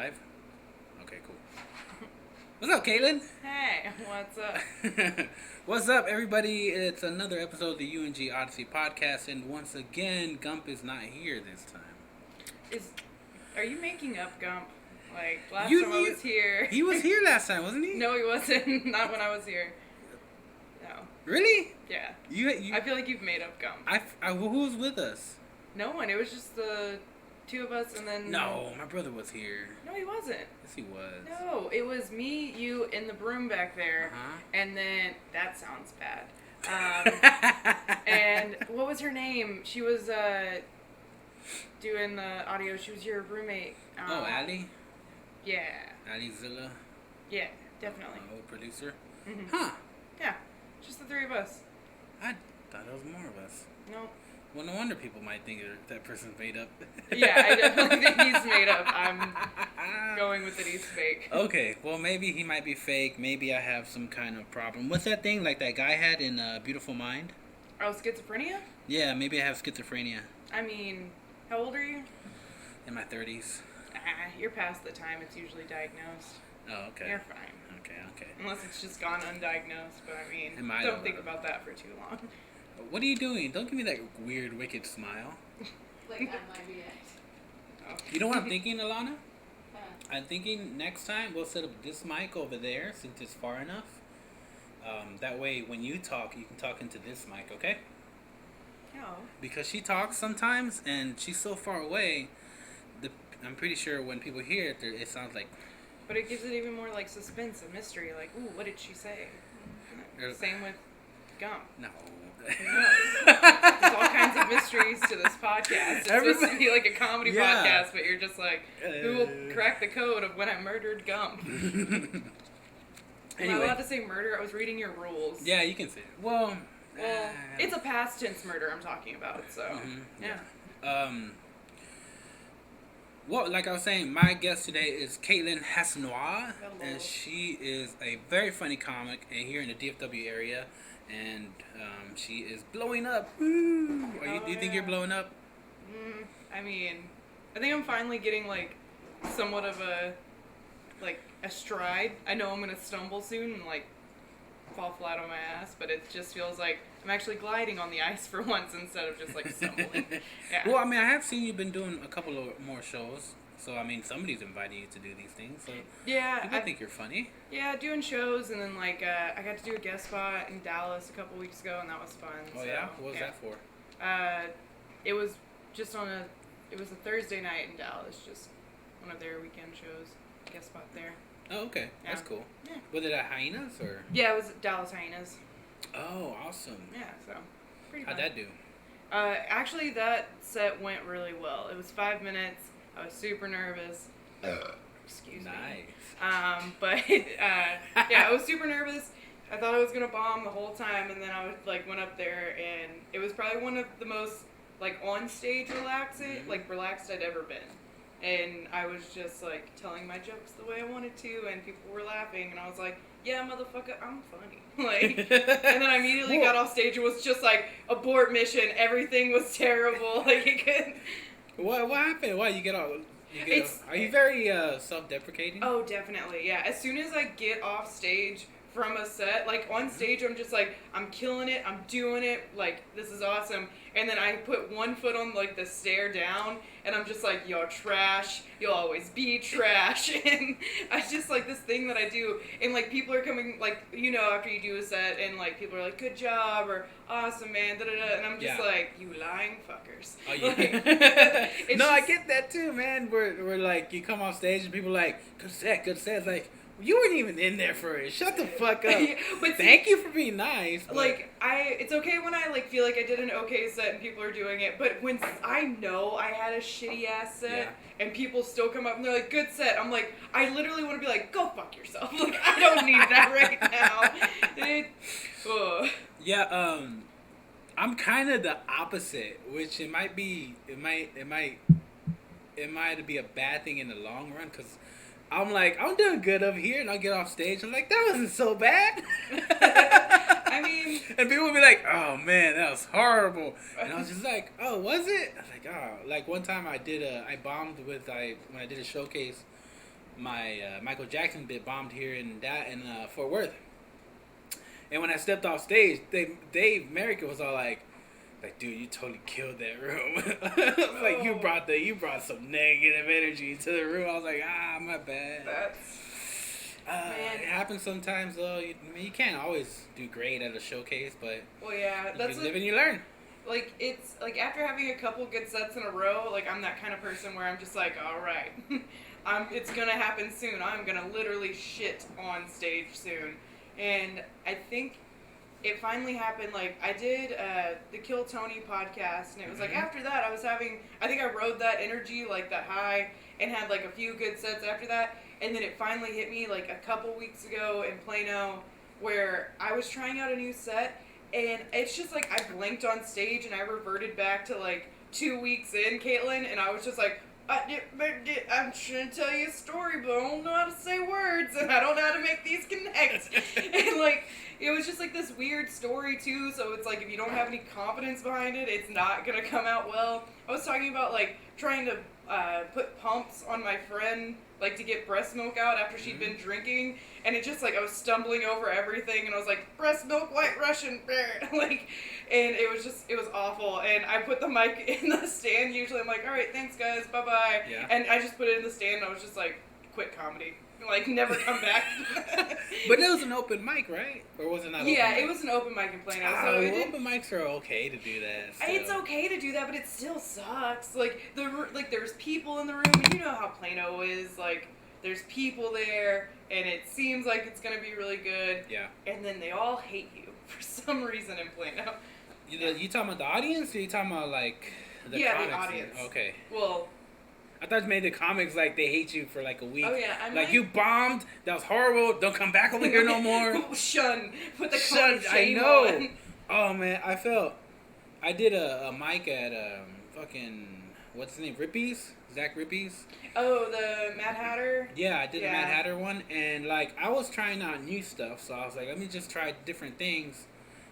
live? Okay, cool. What's up, Katlynn? Hey, what's up? What's up, everybody? It's another episode of the UNG Odyssey podcast, and once again, Gump is not here this time. Are you making up, Gump? Like, last time I was here. He was here last time, wasn't he? No, he wasn't. Not when I was here. No. Really? Yeah. You I feel like you've made up, Gump. Who was with us? No one. It was just the two of us and then... No, my brother was here. No, he wasn't. Yes, he was. No, it was me, you, and the broom back there. Uh-huh. And then... That sounds bad. And what was her name? She was doing the audio. She was your roommate. Oh, Allie? Yeah. Allie Zilla? Yeah, definitely. Old producer? Mm-hmm. Huh. Yeah, just the three of us. I thought there was more of us. No. Well, no wonder people might think that person's made up. Yeah, I definitely think he's made up. I'm going with that he's fake. Okay, well, maybe he might be fake. Maybe I have some kind of problem. What's that thing like that guy had in Beautiful Mind? Oh, schizophrenia? Yeah, maybe I have schizophrenia. I mean, how old are you? In my 30s. You're past the time it's usually diagnosed. Oh, okay. You're fine. Okay. Unless it's just gone undiagnosed, but I mean, Am I don't think about that for too long. What are you doing? Don't give me that weird, wicked smile. Like that might be it. Oh. You know what I'm thinking, Alana? Huh. I'm thinking next time we'll set up this mic over there since it's far enough. That way, when you talk, you can talk into this mic, okay? Oh. Because she talks sometimes, and she's so far away. I'm pretty sure when people hear it, it sounds like. But it gives it even more like suspense and mystery. Like, ooh, what did she say? Same with Gump. No. Who knows? There's all kinds of mysteries to this podcast. It's supposed to be like a comedy podcast, but you're just like, who will crack the code of when I murdered Gump? Am I allowed to say murder? I was reading your rules. Yeah, you can say it. Well, it's a past tense murder I'm talking about, so, yeah. Well, like I was saying, my guest today is Katlynn Hasenauer, Hello. and she is a very funny comic here in the DFW area, and she is blowing up. Woo! Do you think you're blowing up? I mean, I think I'm finally getting, like, somewhat of a stride. I know I'm going to stumble soon and, like, fall flat on my ass, but it just feels like I'm actually gliding on the ice for once instead of just, like, stumbling. Yeah. Well, I mean, I have seen you've been doing a couple of more shows, so, I mean, somebody's inviting you to do these things, so yeah, people think you're funny. Yeah, doing shows, and then, like, I got to do a guest spot in Dallas a couple weeks ago, and that was fun. Oh, so, yeah? What was that for? It was just it was a Thursday night in Dallas, just one of their weekend shows, guest spot there. Oh, okay. Yeah. That's cool. Yeah. Was it at Hyenas, or? Yeah, it was Dallas Hyenas. Oh, awesome. Yeah, so pretty fun. How'd that do? Actually, that set went really well. It was 5 minutes. I was super nervous. Excuse me. Nice. But yeah, I was super nervous. I thought I was gonna bomb the whole time, and then I went up there, and it was probably one of the most on stage relaxed I'd ever been. And I was just telling my jokes the way I wanted to, and people were laughing, and I was like, yeah, motherfucker, I'm funny. And then I immediately got off stage and was just abort mission. Everything was terrible. It couldn't. What happened? Why you get off? Are you very self-deprecating? Oh, definitely. Yeah. As soon as I get off stage from a set, on stage, I'm just I'm killing it. I'm doing it. This is awesome. And then I put one foot on the stair down, and I'm just you're trash. You'll always be trash. And I just this thing that I do, and people are coming after you do a set, and people are good job or awesome, man, da da da, and I'm just you lying fuckers. Oh yeah. No, I get that too, man. We're you come off stage and people are good set. It's you weren't even in there for it. Shut the fuck up. But thank you for being nice. But it's okay when I feel like I did an okay set and people are doing it, but when I know I had a shitty ass set and people still come up and they're good set, I'm I literally want to be go fuck yourself. I don't need that right now. Yeah, I'm kind of the opposite, which it might be a bad thing in the long run, because I'm doing good over here, and I'll get off stage. I'm that wasn't so bad. I mean... And people would be oh, man, that was horrible. And I was just oh, was it? I was oh. One time I bombed when I did a showcase my Michael Jackson bit bombed here in Fort Worth. And when I stepped off stage, Dave Merrick was all like, dude, you totally killed that room. Like you brought some negative energy to the room. I was like, my bad. It happens sometimes though. You can't always do great at a showcase, but that's you live and you learn. Like it's like after having a couple good sets in a row, like I'm that kind of person where I'm just like, all right, it's gonna happen soon. I'm gonna literally shit on stage soon, and I think it finally happened. Like I did the Kill Tony podcast, and it was like after that I think I rode that energy, like that high, and had like a few good sets after that, and then it finally hit me like a couple weeks ago in Plano, where I was trying out a new set. And it's just like I blinked on stage and I reverted back to like 2 weeks in, Katlynn, and I was just like, I'm trying to tell you a story, but I don't know how to say words and I don't know how to make these connect. And like, it was just like this weird story too, so it's like if you don't have any confidence behind it, it's not gonna come out well. I was talking about like trying to put pumps on my friend, like to get breast milk out after she'd been drinking, and it just like I was stumbling over everything, and I was like, breast milk, White Russian, like, and it was awful. And I put the mic in the stand. Usually I'm like, all right, thanks guys, bye bye. Yeah. And I just put it in the stand, and I was just like, quit comedy. Like, never come back. But it was an open mic, right? Or was it not? Yeah, it was an open mic in Plano. So open mics are okay to do that. So. It's okay to do that, but it still sucks. Like there's people in the room, and you know how Plano is. Like, there's people there, and it seems like it's gonna be really good. Yeah. And then they all hate you for some reason in Plano. You talking about the audience, or you talking about like the comics? The audience. Okay. Well. I thought you made the comics like they hate you for like a week. Oh yeah, you bombed. That was horrible. Don't come back over here no more. Shun. Put the shun. I know. On. Oh man, I did a mic at fucking what's his name? Rippies. Zach Rippies. Oh, the Mad Hatter. Yeah, I did the Mad Hatter one, and like I was trying out new stuff, so I was like, let me just try different things.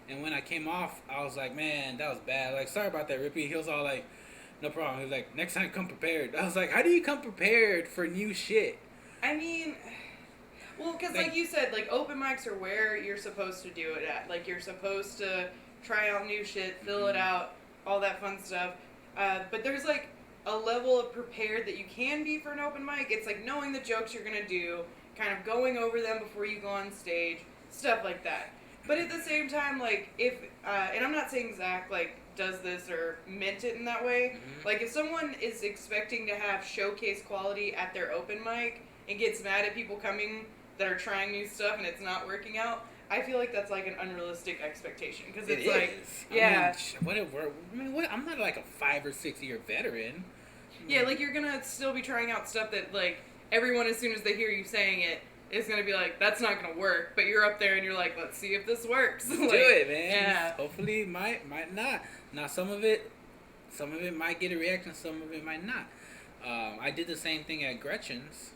And when I came off, I was like, man, that was bad. Like, sorry about that, Rippy. He was all like, no problem. He was like, next time come prepared. I was like, how do you come prepared for new shit? I mean, well, because like you said, like open mics are where you're supposed to do it at. Like you're supposed to try out new shit, fill it out, all that fun stuff. But there's like a level of prepared that you can be for an open mic. It's like knowing the jokes you're going to do, kind of going over them before you go on stage, stuff like that. But at the same time, like if, and I'm not saying Zach like does this or meant it in that way. Like if someone is expecting to have showcase quality at their open mic and gets mad at people coming that are trying new stuff and it's not working out, I feel like that's like an unrealistic expectation because it's like, yeah. I'm not like a 5 or 6 year veteran. Yeah, like you're gonna still be trying out stuff that like everyone as soon as they hear you saying it is gonna be like, that's not gonna work. But you're up there and you're like, let's see if this works. Let's do it, man. Yeah. Hopefully, it might not. Now some of it might get a reaction. Some of it might not. I did the same thing at Gretchen's.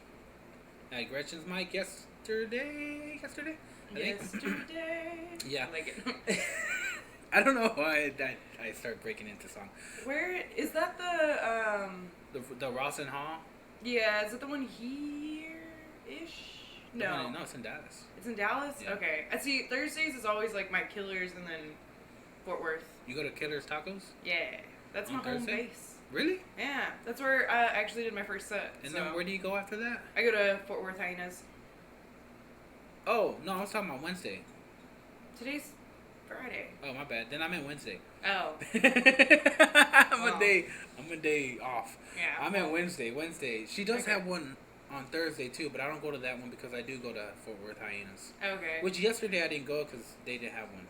At Gretchen's mic yesterday. Yeah. Like it. I don't know why I start breaking into song. Where is that the Rawson Hall? Yeah, is it the one here-ish? No. No, it's in Dallas. It's in Dallas? Yeah. Okay. I see Thursdays is always like my Killers and then Fort Worth. You go to Killers Tacos? Yeah. That's my home base. Really? Yeah. That's where I actually did my first set. And then where do you go after that? I go to Fort Worth Hyenas. Oh, no, I was talking about Wednesday. Today's Friday. Oh, my bad. Then I meant Wednesday. Oh. I'm a day off. Yeah. I meant Wednesday. She does have one on Thursday too, but I don't go to that one because I do go to Fort Worth Hyenas. Okay. Which yesterday I didn't go because they didn't have one.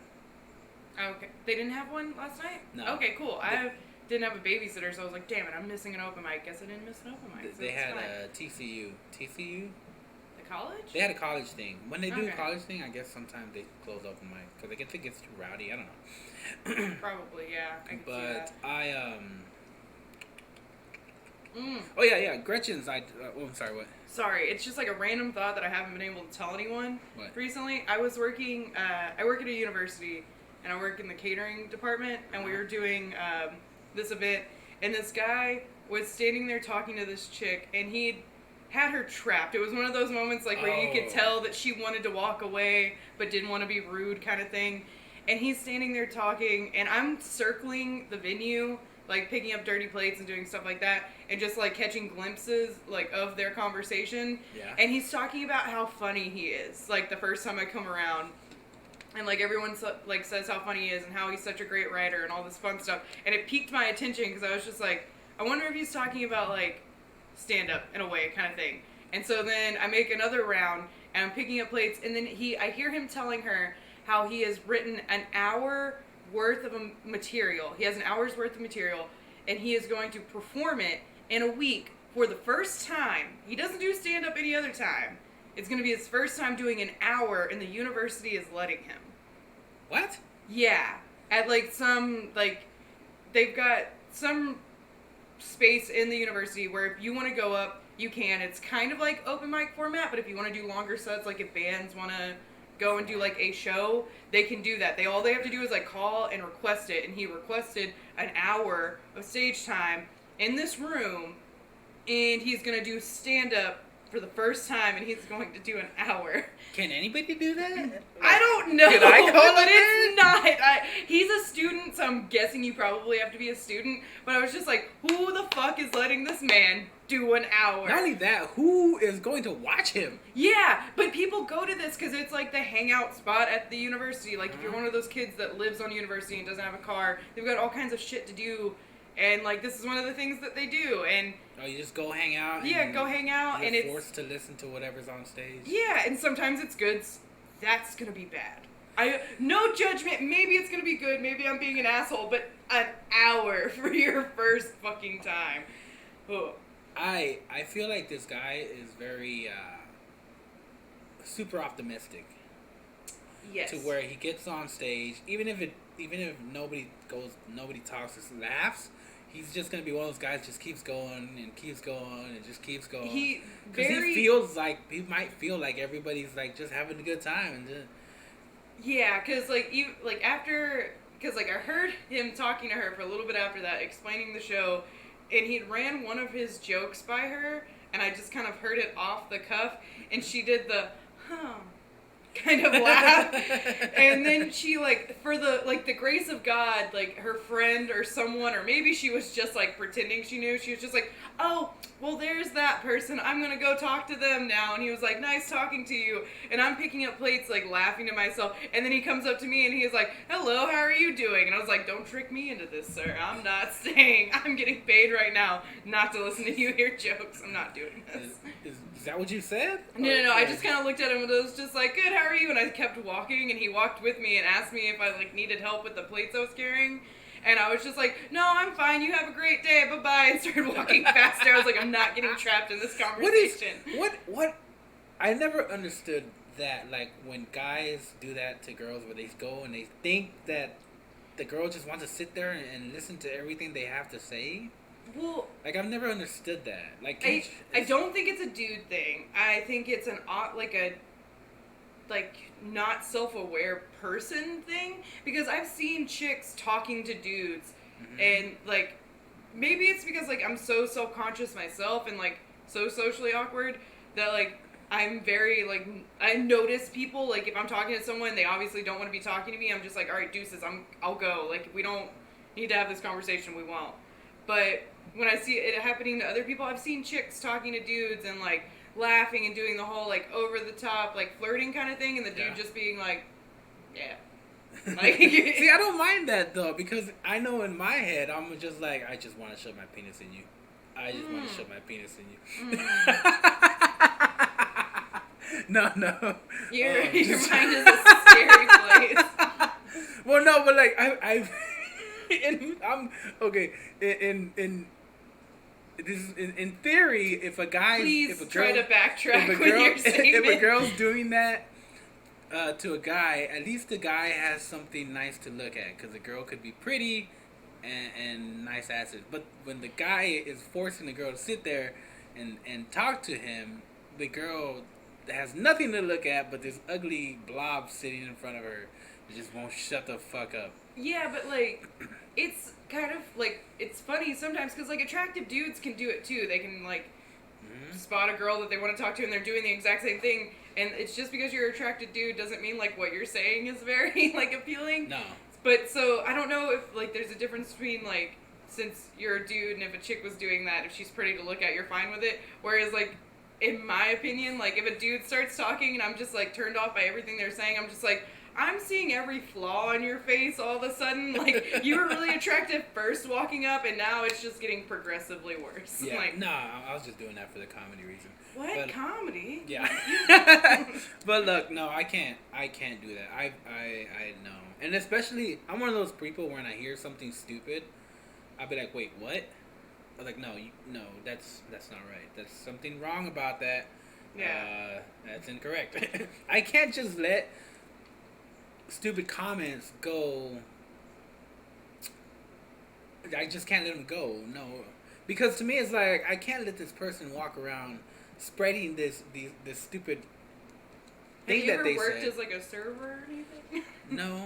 Okay. They didn't have one last night? No. Okay, cool. I didn't have a babysitter, so I was like, damn it, I'm missing an open mic. Guess I didn't miss an open mic. So they had a TCU. The college? They had a college thing. When they do a college thing, I guess sometimes they close open mic because I guess it gets too rowdy. I don't know. Probably, yeah. I can see that. Oh yeah, Gretchen's. I'm sorry. What? Sorry, it's just like a random thought that I haven't been able to tell anyone recently. I was working. I work at a university, and I work in the catering department, and we were doing this event, and this guy was standing there talking to this chick, and he had her trapped. It was one of those moments like where you could tell that she wanted to walk away but didn't want to be rude kind of thing. And he's standing there talking, and I'm circling the venue, like picking up dirty plates and doing stuff like that, and just like catching glimpses like of their conversation. Yeah. And he's talking about how funny he is, like the first time I come around. And like everyone like says how funny he is and how he's such a great writer and all this fun stuff. And it piqued my attention because I was just like, I wonder if he's talking about like stand-up in a way kind of thing. And so then I make another round and I'm picking up plates, and then I hear him telling her how he has written an hour worth of material. He has an hour's worth of material, and he is going to perform it in a week for the first time. He doesn't do stand-up any other time. It's going to be his first time doing an hour, and the university is letting him. What? Yeah. At like some, like, they've got some space in the university where if you want to go up, you can. It's kind of like open mic format, but if you want to do longer sets, like if bands want to go and do like a show, they can do that. All they have to do is like call and request it, and he requested an hour of stage time in this room, and he's going to do stand-up for the first time, and he's going to do an hour. Can anybody do that? I don't know. Can I call but it it's not. He's a student, so I'm guessing you probably have to be a student. But I was just like, who the fuck is letting this man do an hour? Not only that, who is going to watch him? Yeah, but people go to this because it's like the hangout spot at the university. Like if you're one of those kids that lives on university and doesn't have a car, they've got all kinds of shit to do. And like this is one of the things that they do. And you just go hang out. Yeah, go hang out, and it's forced to listen to whatever's on stage. Yeah, and sometimes it's good. That's gonna be bad. No judgment. Maybe it's gonna be good. Maybe I'm being an asshole. But an hour for your first fucking time. Oh. I feel like this guy is very super optimistic. Yes. To where he gets on stage, even if nobody talks or laughs, he's just gonna be one of those guys just keeps going and keeps going and just keeps going. He might feel like everybody's like just having a good time and just. Yeah, cause I heard him talking to her for a little bit after that, explaining the show, and he'd ran one of his jokes by her, and I just kind of heard it off the cuff, and she did the kind of laugh, and then she for the grace of God, like her friend or someone, or maybe she was just like pretending she knew, she was just like, oh, well there's that person, I'm gonna go talk to them now. And he was like, nice talking to you, and I'm picking up plates like laughing to myself, and then he comes up to me and he's like, hello, how are you doing? And I was like, don't trick me into this, sir. I'm not saying, I'm getting paid right now not to listen to you hear jokes. I'm not doing this. Is that what you said? No. I just kind of looked at him and I was just like, good, how are you? And I kept walking, and he walked with me and asked me if I needed help with the plates I was carrying. And I was just like, no, I'm fine. You have a great day. Bye-bye. And started walking faster. I was like, I'm not getting trapped in this conversation. What? I never understood that, like, when guys do that to girls where they go and they think that the girl just wants to sit there and listen to everything they have to say. Well, like, I've never understood that. Like, I don't think it's a dude thing. I think it's not self-aware person thing, because I've seen chicks talking to dudes, and like maybe it's because like I'm so self-conscious myself and like so socially awkward that like I'm very like I notice people, like if I'm talking to someone they obviously don't want to be talking to me, I'm just like, all right, deuces, I'll go. Like if we don't need to have this conversation, we won't. But when I see it happening to other people, I've seen chicks talking to dudes and like laughing and doing the whole like over the top like flirting kind of thing, and the dude just being like, yeah. Like, see, I don't mind that though, because I know in my head I'm just like, I just want to shove my penis in you. I just want to shove my penis in you. No. Your mind is a scary place. Well, no, but like I'm okay. In theory, if a guy, try to backtrack with your statement. If a girl's doing that to a guy, at least the guy has something nice to look at, because the girl could be pretty and nice asses. But when the guy is forcing the girl to sit there and talk to him, the girl has nothing to look at but this ugly blob sitting in front of her that just won't shut the fuck up. Yeah, but like, it's kind of like, it's funny sometimes because like attractive dudes can do it too. They can like spot a girl that they want to talk to and they're doing the exact same thing, and it's just because you're an attracted dude doesn't mean like what you're saying is very like appealing. No. But so I don't know if like there's a difference between like, since you're a dude and if a chick was doing that, if she's pretty to look at, you're fine with it. Whereas like, in my opinion, like if a dude starts talking and I'm just like turned off by everything they're saying, I'm just like, I'm seeing every flaw on your face all of a sudden. Like, you were really attractive first walking up, and now it's just getting progressively worse. Yeah. Like, No, I was just doing that for the comedy reason. What? But, comedy? Yeah. But look, no, I can't do that. I know. And especially, I'm one of those people when I hear something stupid, I'll be like, wait, what? I was like, no, that's not right. There's something wrong about that. Yeah. That's incorrect. I can't just let stupid comments go. I just can't let them go. No, because to me it's like I can't let this person walk around spreading this stupid thing that they said. Have you ever worked as like a server or anything? No.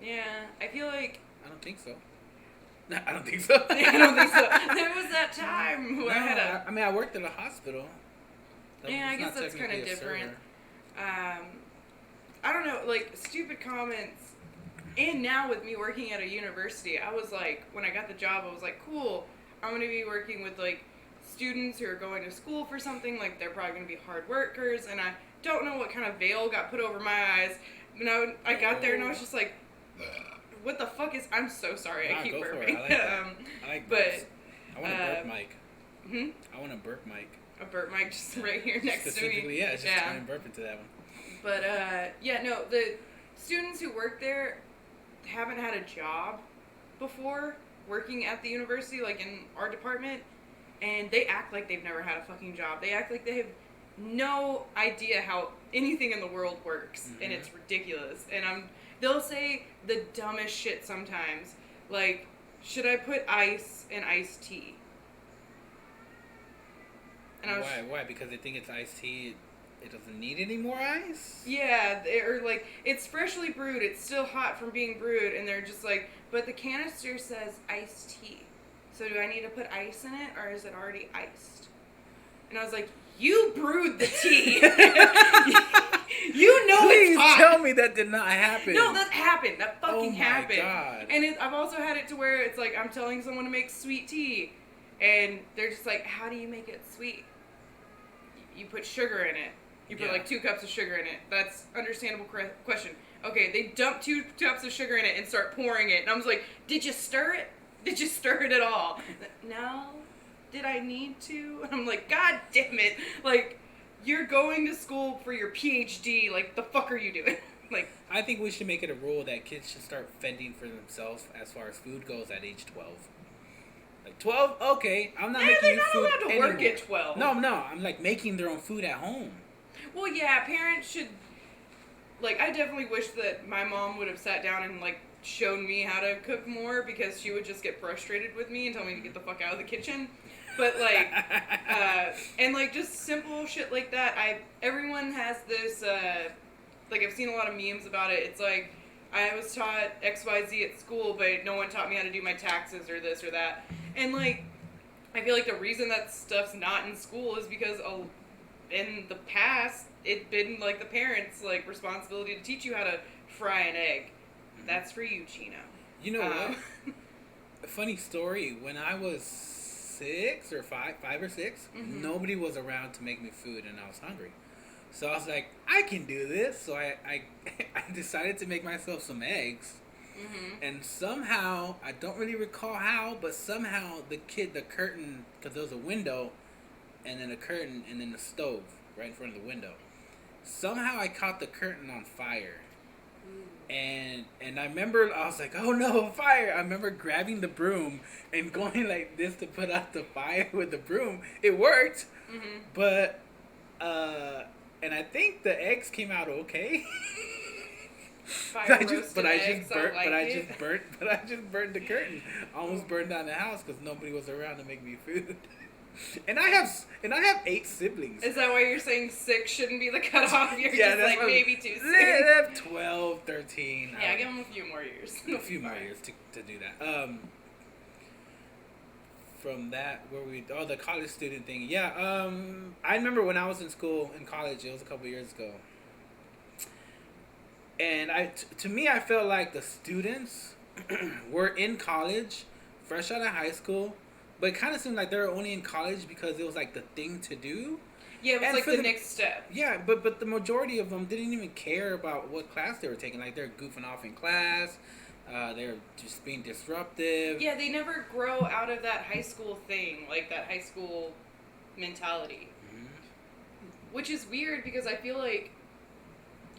Yeah, I feel like. I don't think so. No, I don't think so. I don't think so. There was that time where I mean, I worked at a hospital. Yeah, I guess that's kind of different. I don't know, like, stupid comments. And now with me working at a university, I was like, when I got the job, I was like, cool, I'm going to be working with, like, students who are going to school for something. Like, they're probably going to be hard workers. And I don't know what kind of veil got put over my eyes. You know, I got there and I was just like, what the fuck is... I'm so sorry, I keep burping. I like burps. I want a burp mic. I want a burp mic. A burp mic just right here next to me. Yeah, just trying to burp into that one. But, yeah, no, the students who work there haven't had a job before working at the university, like in our department, and they act like they've never had a fucking job. They act like they have no idea how anything in the world works, and it's ridiculous. And they'll say the dumbest shit sometimes, like, should I put ice in iced tea? And Why? Because they think it's iced tea. It doesn't need any more ice? Yeah, or like, it's freshly brewed, it's still hot from being brewed, and they're just like, but the canister says iced tea. So do I need to put ice in it, or is it already iced? And I was like, you brewed the tea. You know Please it's hot. tell me that did not happen. No, that happened. That fucking happened. Oh my God. And I've also had it to where it's like, I'm telling someone to make sweet tea, and they're just like, how do you make it sweet? You put sugar in it. You put like 2 cups of sugar in it. That's understandable question. Okay, they dump 2 cups of sugar in it and start pouring it. And I was like, did you stir it? Did you stir it at all? No. Did I need to? And I'm like, God damn it. Like, you're going to school for your PhD. Like, the fuck are you doing? Like, I think we should make it a rule that kids should start fending for themselves as far as food goes at age 12. Like 12, okay, I'm not making you food allowed to work at 12. No, I'm like making their own food at home. Well, yeah, parents should, like, I definitely wish that my mom would have sat down and, like, shown me how to cook more, because she would just get frustrated with me and tell me to get the fuck out of the kitchen. But, like, and, like, just simple shit like that. Everyone has this, like, I've seen a lot of memes about it. It's like, I was taught XYZ at school, but no one taught me how to do my taxes or this or that. And, like, I feel like the reason that stuff's not in school is because in the past, it'd been, like, the parents' like, responsibility to teach you how to fry an egg. That's for you, Chino. You know what? A funny story. When I was 5 or 6, nobody was around to make me food, and I was hungry. So I was like, I can do this. So I decided to make myself some eggs. And somehow, I don't really recall how, but somehow the curtain, because there was a window, and then a curtain, and then the stove right in front of the window. Somehow I caught the curtain on fire. And I remember, I was like, oh no, fire. I remember grabbing the broom and going like this to put out the fire with the broom. It worked. But, and I think the eggs came out okay. I just burned the curtain. Almost burned down the house because nobody was around to make me food. And I have 8 siblings. Is that why you're saying 6 shouldn't be the cutoff? You're just like maybe too soon. They have 12, 13. Yeah, give them a few more years. A few more years to do that. from that the college student thing. Yeah, I remember when I was in school in college. It was a couple years ago, and to me, I felt like the students were in college, fresh out of high school, but it kind of seemed like they were only in college because it was like the thing to do. Yeah, it was like the next step. Yeah, but the majority of them didn't even care about what class they were taking. Like, they're goofing off in class. They're just being disruptive. Yeah, they never grow out of that high school thing, like that high school mentality. Mm-hmm. Which is weird because I feel like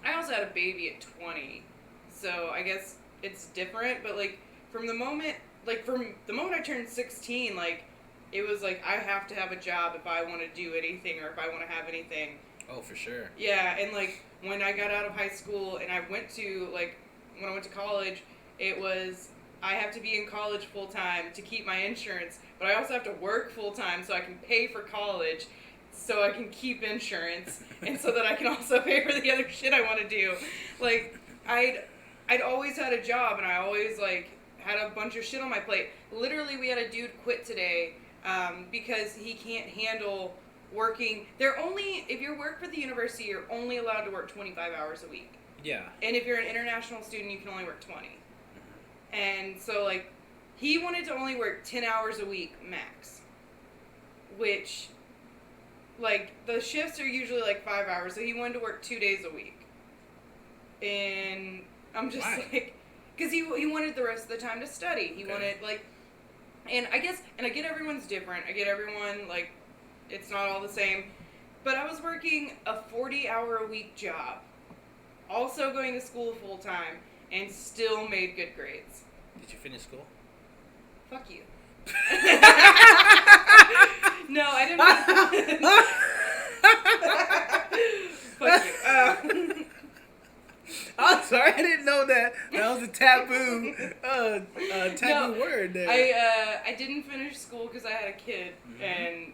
I also had a baby at 20. So I guess it's different, but like from the moment I turned 16, like it was like I have to have a job if I want to do anything or if I want to have anything. Oh, for sure. Yeah, and like when I got out of high school and when I went to college, it was I have to be in college full time to keep my insurance, but I also have to work full time so I can pay for college, so I can keep insurance, and so that I can also pay for the other shit I want to do. Like I'd always had a job, and I always like had a bunch of shit on my plate. Literally, we had a dude quit today because he can't handle working. If you work for the university, you're only allowed to work 25 hours a week. Yeah. And if you're an international student, you can only work 20. And so, like, he wanted to only work 10 hours a week max. Which, like, the shifts are usually, like, 5 hours. So he wanted to work 2 days a week. And I'm just like... Because he wanted the rest of the time to study. He wanted, like... And I get everyone's different. I get everyone, like, it's not all the same. But I was working a 40-hour-a-week job. Also going to school full-time. And still made good grades. Did you finish school? Fuck you. No, I didn't. Fuck you. I'm sorry, I didn't know that. That was a taboo word there. I didn't finish school because I had a kid, and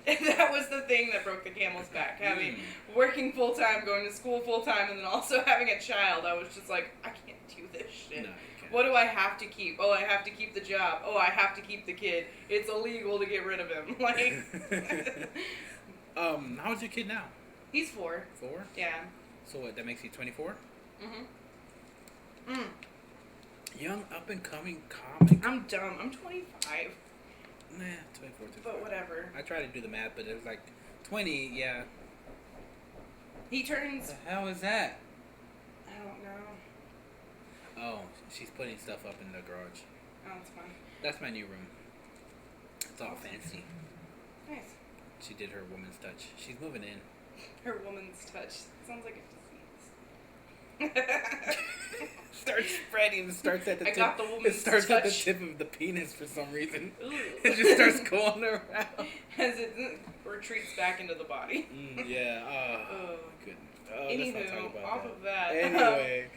that was the thing that broke the camel's back. Working full time, going to school full time, and then also having a child. I was just like, I can't do this shit. No, what do I have to keep? Oh, I have to keep the job. Oh, I have to keep the kid. It's illegal to get rid of him. Like, how's your kid now? He's 4. 4? Yeah. So what? That makes you 24? Mm. Young, up and coming comic. I'm dumb. I'm 25. Nah, 24. But whatever. I tried to do the math, but it was like 20. Yeah. He turns. What the hell is that? I don't know. Oh, she's putting stuff up in the garage. Oh, that's fun. That's my new room. It's all fancy. Nice. She did her woman's touch. She's moving in. Her woman's touch. Sounds like a disease. Starts spreading. Starts at the tip. I got the woman's touch. It starts at the tip of the penis for some reason. It just starts going around. As it retreats back into the body. Yeah. Oh, goodness. Oh, anywho, let's not talk about off of that. Anyway.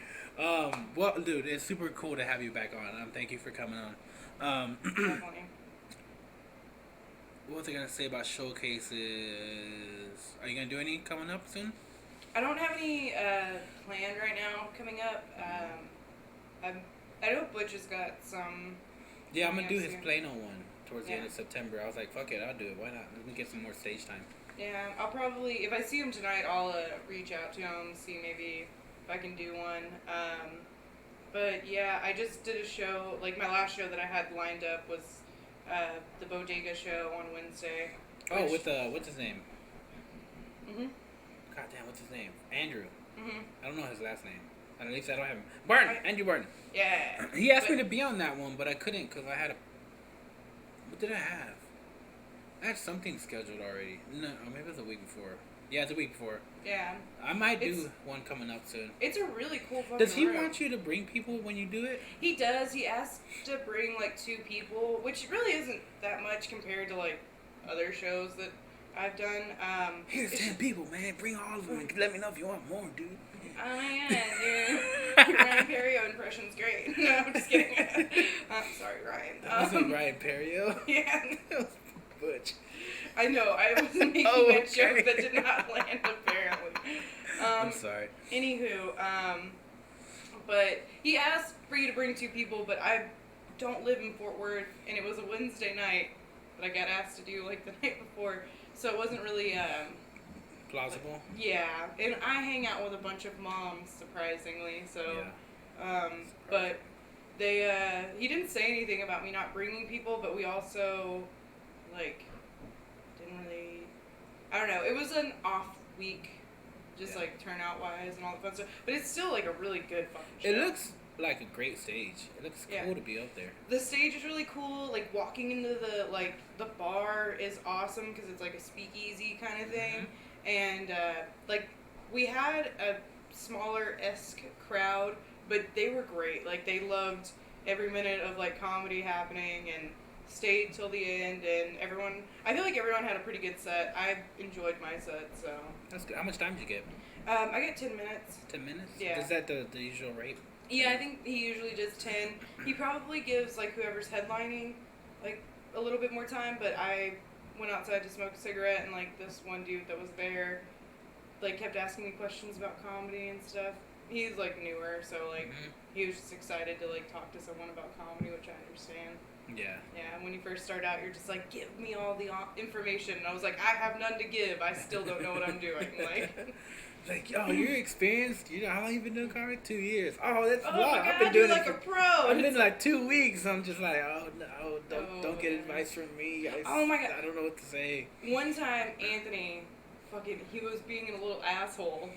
Well, dude, it's super cool to have you back on. Thank you for coming on. Definitely. What was I going to say about showcases? Are you going to do any coming up soon? I don't have any planned right now coming up. I know Butch has got some. Yeah, I'm going to do his Plano one towards the end of September. I was like, fuck it, I'll do it. Why not? Let me get some more stage time. Yeah, I'll probably, if I see him tonight, I'll reach out to him, see maybe if I can do one. But yeah, I just did a show, like my last show that I had lined up was the Bodega show on Wednesday. Oh, with what's his name? Mhm. Goddamn, what's his name? Andrew. Mhm. I don't know his last name. At least I don't have him. Barton. Andrew Barton. Yeah. He asked me to be on that one, but I couldn't because I had a. What did I have? I had something scheduled already. No, maybe it was a week before. Yeah, it's a week before. Yeah. I might do one coming up soon. It's a really cool fucking Does he room. want you to bring people when you do it? He does. He asked to bring like 2 people, which really isn't that much compared to like other shows that I've done. Here's 10 people, man. Bring all of them and let me know if you want more, dude. Oh my god, dude. Your Ryan Perio impression's great. No, I'm just kidding. I'm sorry, Ryan. That wasn't Ryan Perio. Yeah. That was Butch. I know, I was making a joke that did not land, apparently. I'm sorry. Anywho, but he asked for you to bring 2 people, but I don't live in Fort Worth, and it was a Wednesday night, that I got asked to do like the night before, so it wasn't really plausible. Yeah, and I hang out with a bunch of moms, surprisingly. So, but they he didn't say anything about me not bringing people, but we also like didn't really. I don't know. It was an off week, just like turnout wise and all the fun stuff. But it's still like a really good fucking show. It looks like a great stage. It looks cool to be up there. The stage is really cool. Like walking into the bar is awesome because it's like a speakeasy kind of thing. And like we had a smaller-esque crowd, but they were great. Like they loved every minute of like comedy happening and stayed till the end. And I feel like everyone had a pretty good set. I enjoyed my set, so. That's good. How much time did you get? I get 10 minutes. 10 minutes? Yeah. Is that the usual rate? Yeah, I think he usually does 10. He probably gives like whoever's headlining like a little bit more time, but I went outside to smoke a cigarette and like this one dude that was there like kept asking me questions about comedy and stuff. He's like newer, so like he was just excited to like talk to someone about comedy, which I understand. Yeah. Yeah, when you first start out, you're just like, give me all the information. And I was like, I have none to give. I still don't know what I'm doing. Like, yo, you're experienced. You know, how long you been doing comedy? 2 years. Oh, that's a lot. God, I've been doing you're like a pro. I've been like 2 weeks. I'm just like, oh no, don't get advice from me. Oh my God. I don't know what to say. One time, Anthony, he was being a little asshole.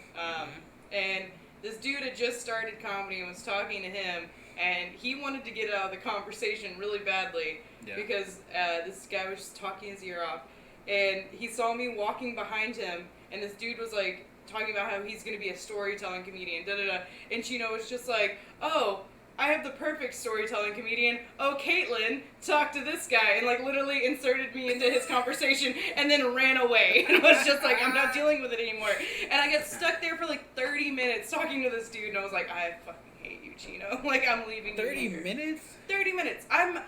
And this dude had just started comedy and was talking to him. And he wanted to get out of the conversation really badly because this guy was just talking his ear off. And he saw me walking behind him, and this dude was like talking about how he's going to be a storytelling comedian, da-da-da. And Chino was just like, oh, I have the perfect storytelling comedian. Oh, Katlynn, talk to this guy. And like literally inserted me into his conversation and then ran away. And was just like, I'm not dealing with it anymore. And I got stuck there for like 30 minutes talking to this dude, and I was like, I fucking hate you, Chino. Like, I'm leaving 30 minutes? 30 minutes. I'm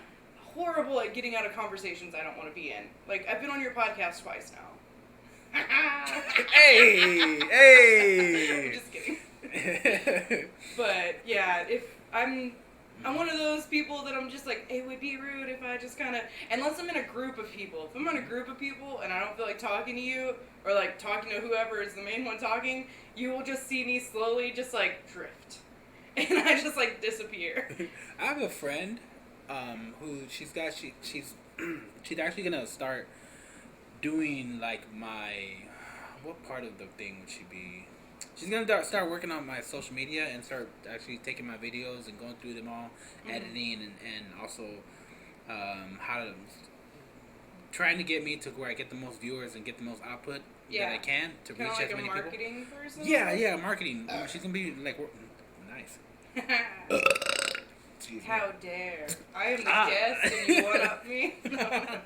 horrible at getting out of conversations I don't want to be in. Like, I've been on your podcast twice now. Hey! I'm just kidding. But, yeah, if I'm one of those people that I'm just like, it would be rude if I just kind of, unless I'm in a group of people. If I'm in a group of people and I don't feel like talking to you, or like talking to whoever is the main one talking, you will just see me slowly just like drift. And I just like disappear. I have a friend who she's actually gonna start doing like what part of the thing would she be? She's gonna start working on my social media and start actually taking my videos and going through them all, editing and also trying to get me to where I get the most viewers and get the most output that I can to reach as many people. Like a marketing person? Yeah, marketing. She's gonna be like nice. How dare. I am the guest and you one-up me? No.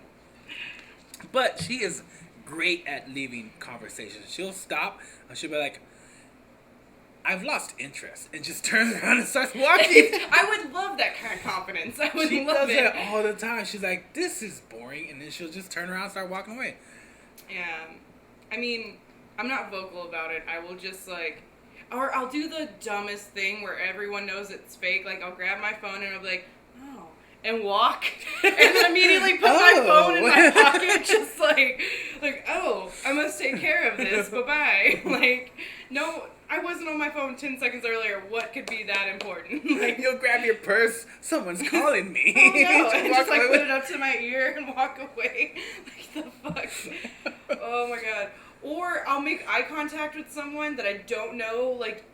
But she is great at leaving conversations. She'll stop and she'll be like, I've lost interest, and just turns around and starts walking. I would love that kind of confidence. I would she love does it all the time. She's like, this is boring, and then she'll just turn around and start walking away. Yeah. I mean, I'm not vocal about it. I will just like, or I'll do the dumbest thing where everyone knows it's fake. Like, I'll grab my phone and I'll be like, oh, and walk, and then immediately put my phone in my pocket, just like, oh, I must take care of this. Bye-bye. Like, no, I wasn't on my phone 10 seconds earlier. What could be that important? Like, you'll grab your purse. Someone's calling me. Oh no! And just like put it up to my ear and walk away. Like the fuck. Oh my god. Or I'll make eye contact with someone that I don't know, like,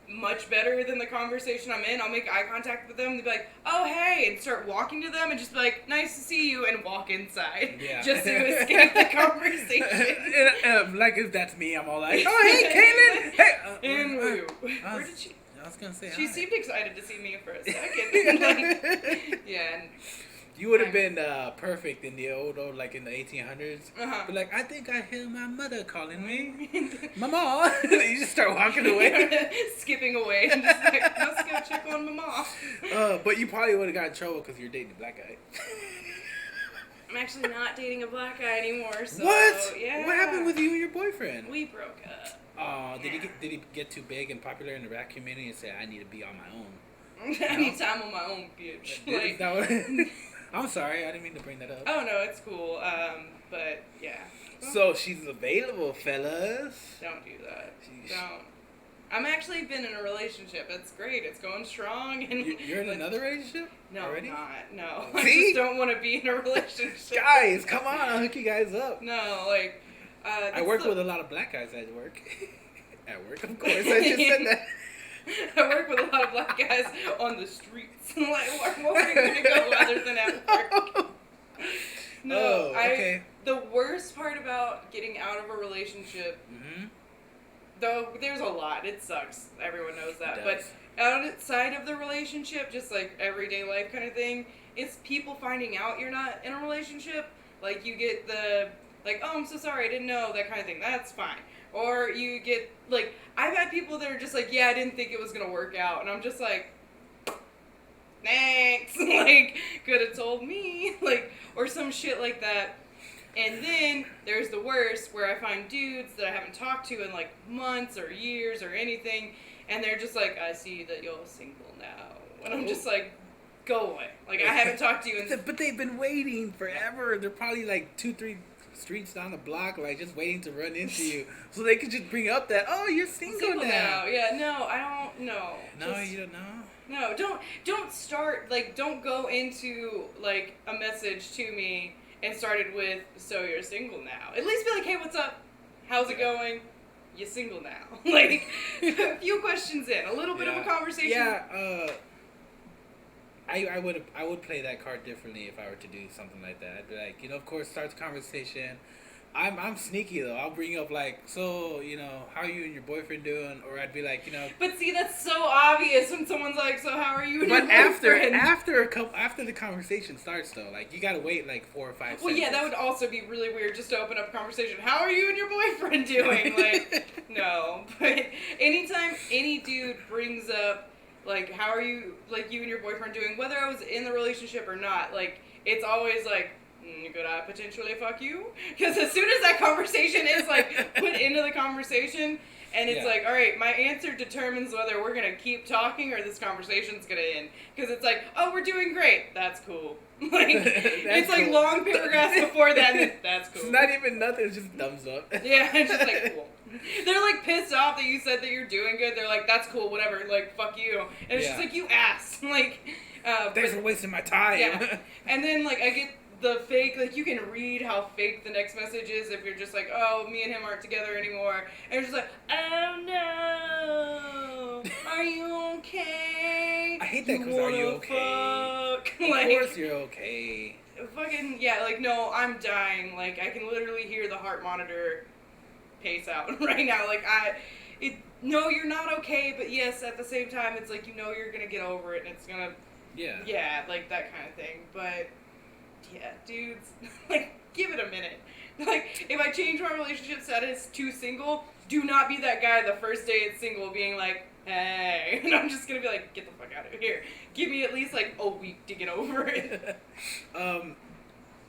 much better than the conversation I'm in. I'll make eye contact with them and be like, oh, hey, and start walking to them and just be like, nice to see you, and walk inside. Yeah. Just to escape the conversation. And, like, if that's me, I'm all like, oh, hey, Katlynn! Hey! Where did she... I was going to say She hi. seemed excited to see me for a second. Like, yeah, and... You would have been perfect in the old, like in the 1800s. But like, I think I hear my mother calling me. Mama! You just start walking away. Skipping away. And just like, let's go check on Mama. But you probably would have got in trouble because you're dating a black guy. I'm actually not dating a black guy anymore, so... What? Yeah. What happened with you and your boyfriend? We broke up. Oh, did he get too big and popular in the rap community and say, I need to be on my own? I need time on my own, bitch. Like, I'm sorry, I didn't mean to bring that up. Oh no, it's cool. But yeah. So she's available, fellas. Don't do that. Don't. I'm actually been in a relationship. It's great. It's going strong. And you're in another relationship? No, already? I'm not. No. See? I just don't want to be in a relationship. Guys, come on. I'll hook you guys up. No, like... I work with a lot of black guys at work. At work, of course. I just said that. I work with a lot of black guys on the streets. Like, where are you going to go other than at work? No, okay. The worst part about getting out of a relationship... Mm-hmm. Though there's a lot, it sucks. Everyone knows that. But outside of the relationship, just like everyday life kind of thing, it's people finding out you're not in a relationship. Like you get the oh, I'm so sorry, I didn't know, that kind of thing. That's fine. Or you get like I've had people that are just like, yeah, I didn't think it was gonna work out, and I'm just like, thanks. Like could have told me, like, or some shit like that. And then there's the worst, where I find dudes that I haven't talked to in like months or years or anything, and they're just like, I see that you're single now. And I'm just like, go away. Like, I haven't talked to you in... But they've been waiting forever. They're probably like 2-3 streets down the block, like just waiting to run into you. So they could just bring up that, oh, you're single now. Yeah, no, I don't know. No, you don't know? No, don't start, like, don't go into, like, a message to me and started with, so you're single now. At least be like, hey, what's up? How's it going? You're single now. Like, a few questions in, a little bit of a conversation. Yeah, I would play that card differently if I were to do something like that. I'd be like, of course, start the conversation. I'm sneaky though. I'll bring up like, so, how are you and your boyfriend doing? Or I'd be like, But see, that's so obvious when someone's like, so how are you and your boyfriend? But after the conversation starts though, like you gotta wait like 4 or 5 seconds. Well, yeah, that would also be really weird just to open up a conversation. How are you and your boyfriend doing? Like, no. But anytime any dude brings up, like, how are you, like, you and your boyfriend doing, whether I was in the relationship or not, like, it's always like, could I potentially fuck you? Because as soon as that conversation is, like, put into the conversation, and it's like, all right, my answer determines whether we're going to keep talking or this conversation's going to end. Because it's like, oh, we're doing great. That's cool. Like, it's like cool. Long paragraphs before that, and that's cool. It's not even nothing, it's just thumbs up. Yeah, it's just like, cool. They're like pissed off that you said that you're doing good. They're like, that's cool, whatever, like, fuck you. And it's just like, you ass. Like, thanks for wasting my time. Yeah. And then, like, I get the fake, like, you can read how fake the next message is if you're just like, oh, me and him aren't together anymore. And you're just like, oh no, are you okay? I hate that because are you okay? Fuck? Of Like, course you're okay. Fucking, yeah, like, no, I'm dying. Like, I can literally hear the heart monitor pace out right now. Like, no, you're not okay, but yes, at the same time, it's like, you're gonna get over it, and it's gonna, yeah, like, that kind of thing. But yeah, dudes, like, give it a minute. Like, if I change my relationship status to single, do not be that guy the first day it's single being like, hey. And I'm just going to be like, get the fuck out of here. Give me at least, like, a week to get over it.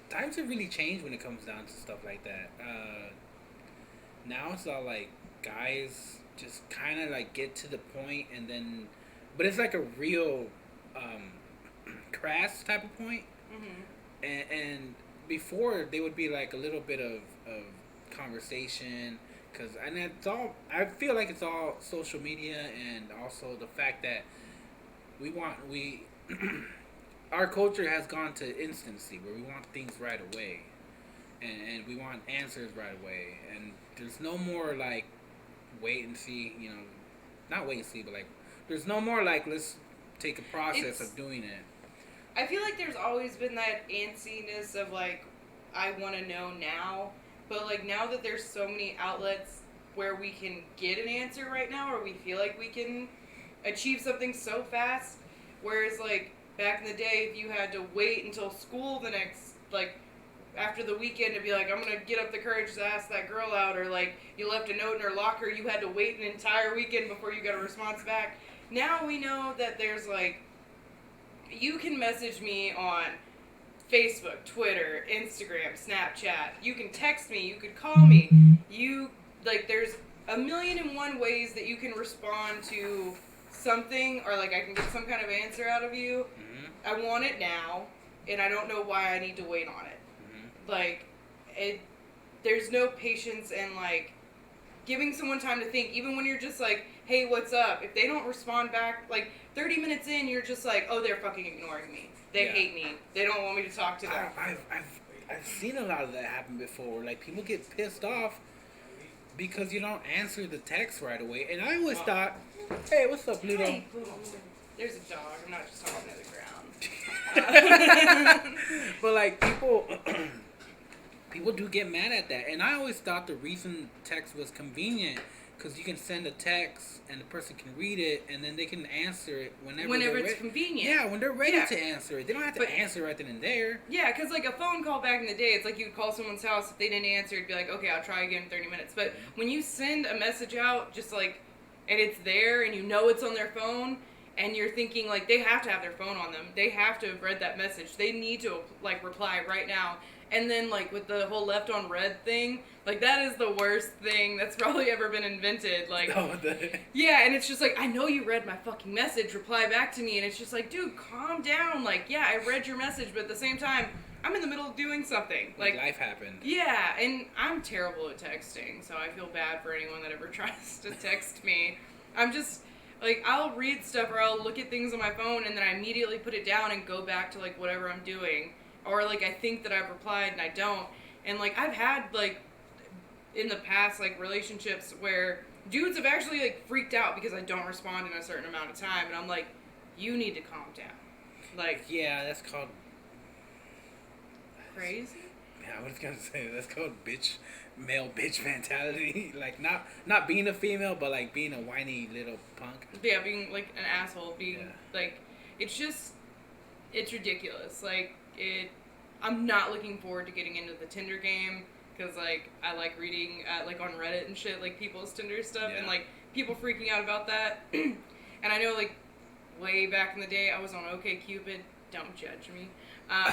Times have really changed when it comes down to stuff like that. Now it's all, like, guys just kind of, like, get to the point and then... But it's, like, a real crass type of point. Mm-hmm. And before, they would be like a little bit of conversation, and it's all, I feel like it's all social media, and also the fact that our culture has gone to instancy where we want things right away, and we want answers right away, and there's no more like wait and see, not wait and see, but like there's no more like let's take a process of doing it. I feel like there's always been that antsiness of, like, I want to know now. But, like, now that there's so many outlets where we can get an answer right now, or we feel like we can achieve something so fast, whereas, like, back in the day, if you had to wait until school the next, like, after the weekend to be like, I'm going to get up the courage to ask that girl out, or, like, you left a note in her locker, you had to wait an entire weekend before you got a response back. Now we know that there's, like, you can message me on Facebook, Twitter, Instagram, Snapchat. You can text me. You could call me. There's 1,000,001 ways that you can respond to something, or, like, I can get some kind of answer out of you. Mm-hmm. I want it now. and I don't know why I need to wait on it. Mm-hmm. Like, there's no patience and, like, giving someone time to think, even when you're just like, hey, what's up? If they don't respond back, like, 30 minutes in, you're just like, oh, they're fucking ignoring me. They hate me. They don't want me to talk to them. I've seen a lot of that happen before. Like, people get pissed off because you don't answer the text right away. And I always thought, hey, what's up, Pluto? Hey, there's a dog. I'm not just talking to the ground. But, like, people do get mad at that. And I always thought the reason text was convenient because you can send a text and the person can read it and then they can answer it whenever it's convenient. Yeah, when they're ready to answer it. They don't have to answer right then and there. Yeah, because like a phone call back in the day, it's like you'd call someone's house. If they didn't answer, it'd be like, okay, I'll try again in 30 minutes. But when you send a message out, just like, and it's there and you know it's on their phone and you're thinking like they have to have their phone on them. They have to have read that message. They need to like reply right now. And then, like, with the whole left on red thing, like, that is the worst thing that's probably ever been invented. Like, yeah, and it's just like, I know you read my fucking message, reply back to me. And it's just like, dude, calm down. Like, yeah, I read your message, but at the same time, I'm in the middle of doing something. Like, life happened. Yeah, and I'm terrible at texting, so I feel bad for anyone that ever tries to text me. I'm just, like, I'll read stuff or I'll look at things on my phone, and then I immediately put it down and go back to, like, whatever I'm doing. Or, like, I think that I've replied and I don't. And, like, I've had, like, in the past, like, relationships where dudes have actually, like, freaked out because I don't respond in a certain amount of time. And I'm like, you need to calm down. Like... Yeah, that's called... Crazy? Yeah, I was going to say, that's called male bitch mentality. Like, not being a female, but, like, being a whiny little punk. Yeah, being, like, an asshole. Being, like, it's just... It's ridiculous. Like... I'm not looking forward to getting into the Tinder game because, like, I like reading, like, on Reddit and shit, like, people's Tinder stuff and, like, people freaking out about that. And I know, like, way back in the day, I was on OkCupid. Don't judge me. OkCupid!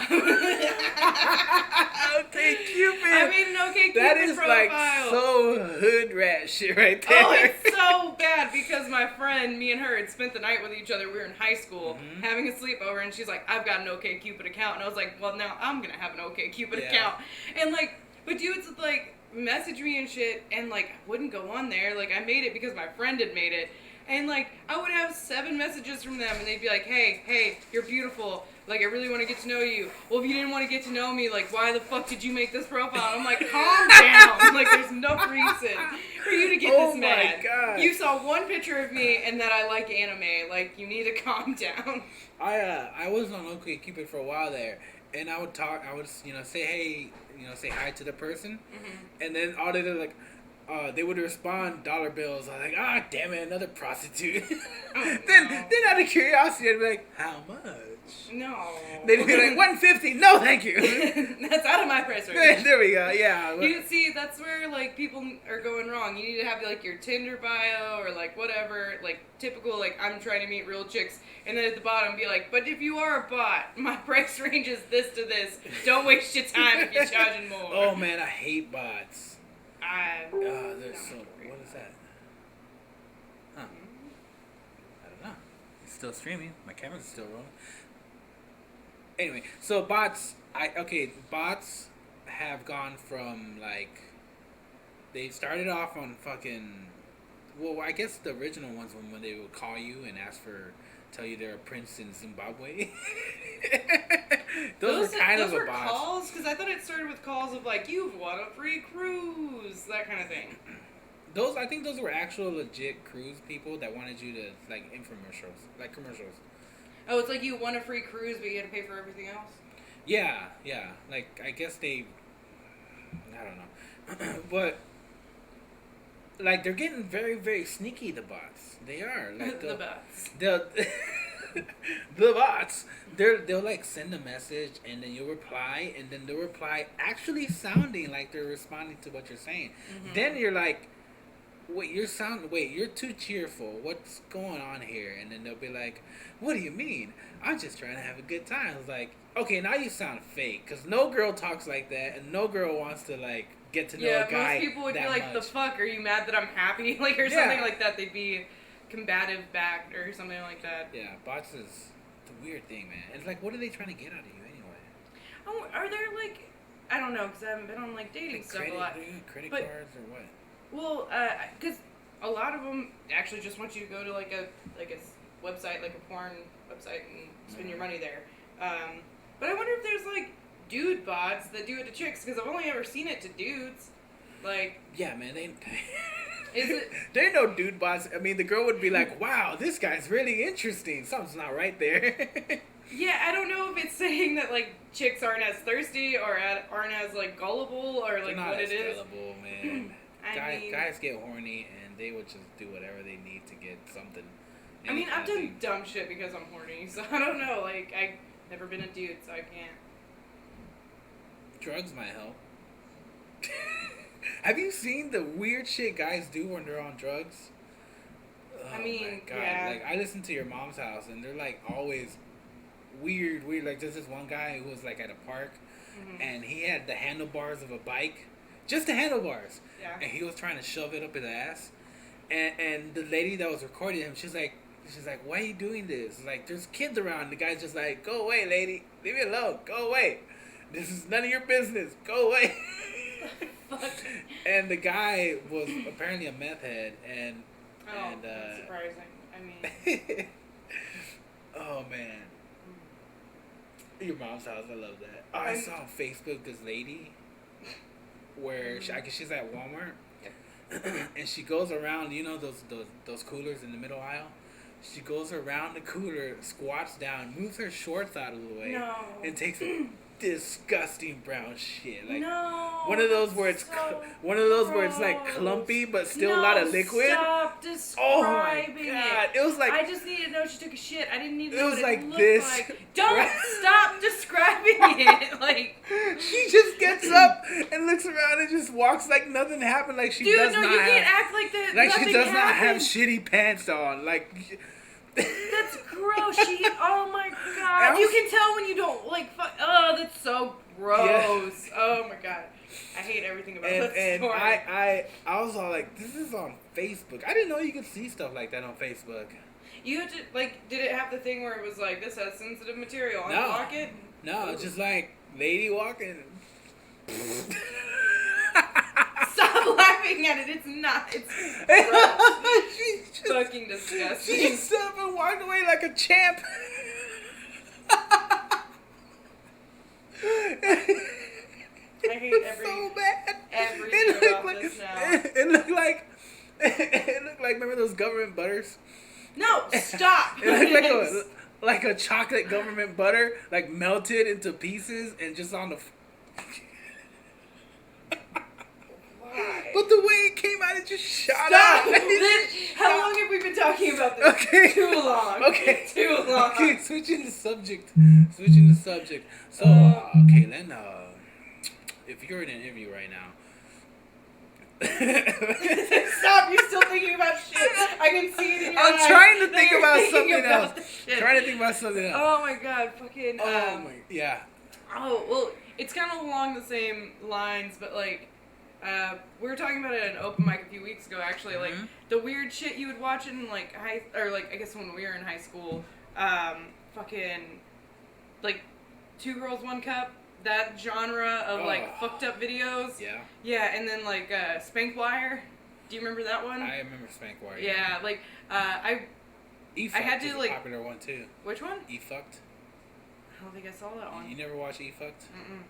I made an OkCupid that is profile. Like, so hood rat shit right there. Oh, it's so bad because my friend, me and her, had spent the night with each other. We were in high school having a sleepover, and she's like, I've got an OkCupid account. And I was like, well, now I'm going to have an OkCupid account. And, like, but dudes would, like, message me and shit, and, like, I wouldn't go on there. Like, I made it because my friend had made it. And, like, I would have 7 messages from them, and they'd be like, hey, you're beautiful. Like, I really want to get to know you. Well, if you didn't want to get to know me, like, why the fuck did you make this profile? And I'm like, calm down. Like, there's no reason for you to get this mad. Oh, my God. You saw one picture of me and that I like anime. Like, you need to calm down. I was on OkCupid for a while there, and I would, say, hey, say hi to the person, and then all they did, like, they would respond dollar bills. I was like, damn it, another prostitute. Then out of curiosity, I'd be like, how much? No. They'd be like, $150. No, thank you. That's out of my price range. There we go. Yeah. You see, that's where like people are going wrong. You need to have like your Tinder bio or like whatever, like typical like I'm trying to meet real chicks, and then at the bottom be like, but if you are a bot, my price range is this to this. Don't waste your time if you're charging more. Oh man, I hate bots. What is that? Huh. I don't know. It's still streaming. My camera's still rolling. Anyway, so bots have gone from, like, they started off on fucking, well, I guess the original ones when they would call you and tell you they're a prince in Zimbabwe. Those were kind of a bot. Calls? Because I thought it started with calls of, like, you've won a free cruise, that kind of thing. I think those were actual legit cruise people that wanted you to, like, infomercials, like commercials. Oh, it's like you won a free cruise, but you had to pay for everything else? Yeah. Like, I guess I don't know. But, like, they're getting very, very sneaky, the bots. They are. Like, the bots. The bots. They'll, like, send a message, and then you'll reply, and then they'll reply actually sounding like they're responding to what you're saying. Mm-hmm. Then you're like, you're too cheerful. What's going on here? And then they'll be like, what do you mean? I'm just trying to have a good time. It's like, okay, now you sound fake. Because no girl talks like that. And no girl wants to, like, get to know a guy. Yeah, most people would be like, the fuck? Are you mad that I'm happy? Like, or something like that. They'd be combative back or something like that. Yeah, bots is a weird thing, man. It's like, what are they trying to get out of you anyway? Are there like, I don't know, because I haven't been on like dating stuff a lot. Credit cards or what? Well, because a lot of them actually just want you to go to like a website, like a porn website, and spend your money there. But I wonder if there's like dude bots that do it to chicks, because I've only ever seen it to dudes. Like, yeah, man, they. Is it? There ain't no dude bots. I mean, the girl would be like, "Wow, this guy's really interesting. Something's not right there." Yeah, I don't know if it's saying that like chicks aren't as thirsty or aren't as like gullible or like what it is. Gullible, man. Guys get horny and they would just do whatever they need to get something. I mean, I've done dumb shit because I'm horny, so I don't know. Like, I've never been a dude, so I can't. Drugs might help. Have you seen the weird shit guys do when they're on drugs? Oh, I mean, my God. yeah. Like, I listen to Your Mom's House, and they're like always weird. Like, there's this one guy who was like at a park, and he had the handlebars of a bike, just the handlebars. Yeah. And he was trying to shove it up his ass, and the lady that was recording him, she's like, "Why are you doing this? Like, there's kids around." The guy's just like, "Go away, lady. Leave me alone. Go away. This is none of your business. Go away." And the guy was apparently a meth head, and that's surprising. I mean, oh man, Your Mom's House. I love that. Oh, I saw on Facebook this lady where I guess she's at Walmart, and she goes around. You know those coolers in the middle aisle. She goes around the cooler, squats down, moves her shorts out of the way, and takes a disgusting brown shit. Like one of those where it's like clumpy but still a lot of liquid. Stop describing oh my God. It was like I just needed to know she took a shit. I didn't need to know it was what like it looked this. like. Don't stop describing it. Like she just gets up and looks around and just walks like nothing happened. Like she does not you can't act like that. Like she does happened. not have shitty pants on. Like that's gross. Oh my God. You can tell when you don't like. Oh, that's so gross. Yeah. Oh my God. I hate everything about that story. And I was all like, this is on Facebook. I didn't know you could see stuff like that on Facebook. You had to like. Did it have the thing where it was like, this has sensitive material? Unblock it. No, just like lady walking. Stop laughing at it. It's not. It's she's just, fucking disgusting. She just stood up and walked away like a champ. I hate so bad. Everything about this now. It looked like remember those government butters? No, stop. It looked like a chocolate government butter, like melted into pieces and just on the. But the way it came out, it just shot out. How long have we been talking about this? Okay. Too long. Okay. Too long. Okay, switching the subject. So, Katlynn, if you're in an interview right now. Stop, you're still thinking about shit. I can see it in your eyes. I'm trying to think about something else. Oh my God, fucking. Yeah. Oh, well, it's kind of along the same lines, but like. We were talking about it at an open mic a few weeks ago, actually, like, the weird shit you would watch in, like, I guess when we were in high school, fucking, like, 2 Girls, 1 Cup, that genre of, like, fucked up videos. Yeah. Yeah, and then, like, Spankwire. Do you remember that one? I remember Spankwire. Yeah, like, I had to, like... a popular one, too. Which one? E-Fucked. I don't think I saw that one. You never watched E-Fucked? Mm-mm.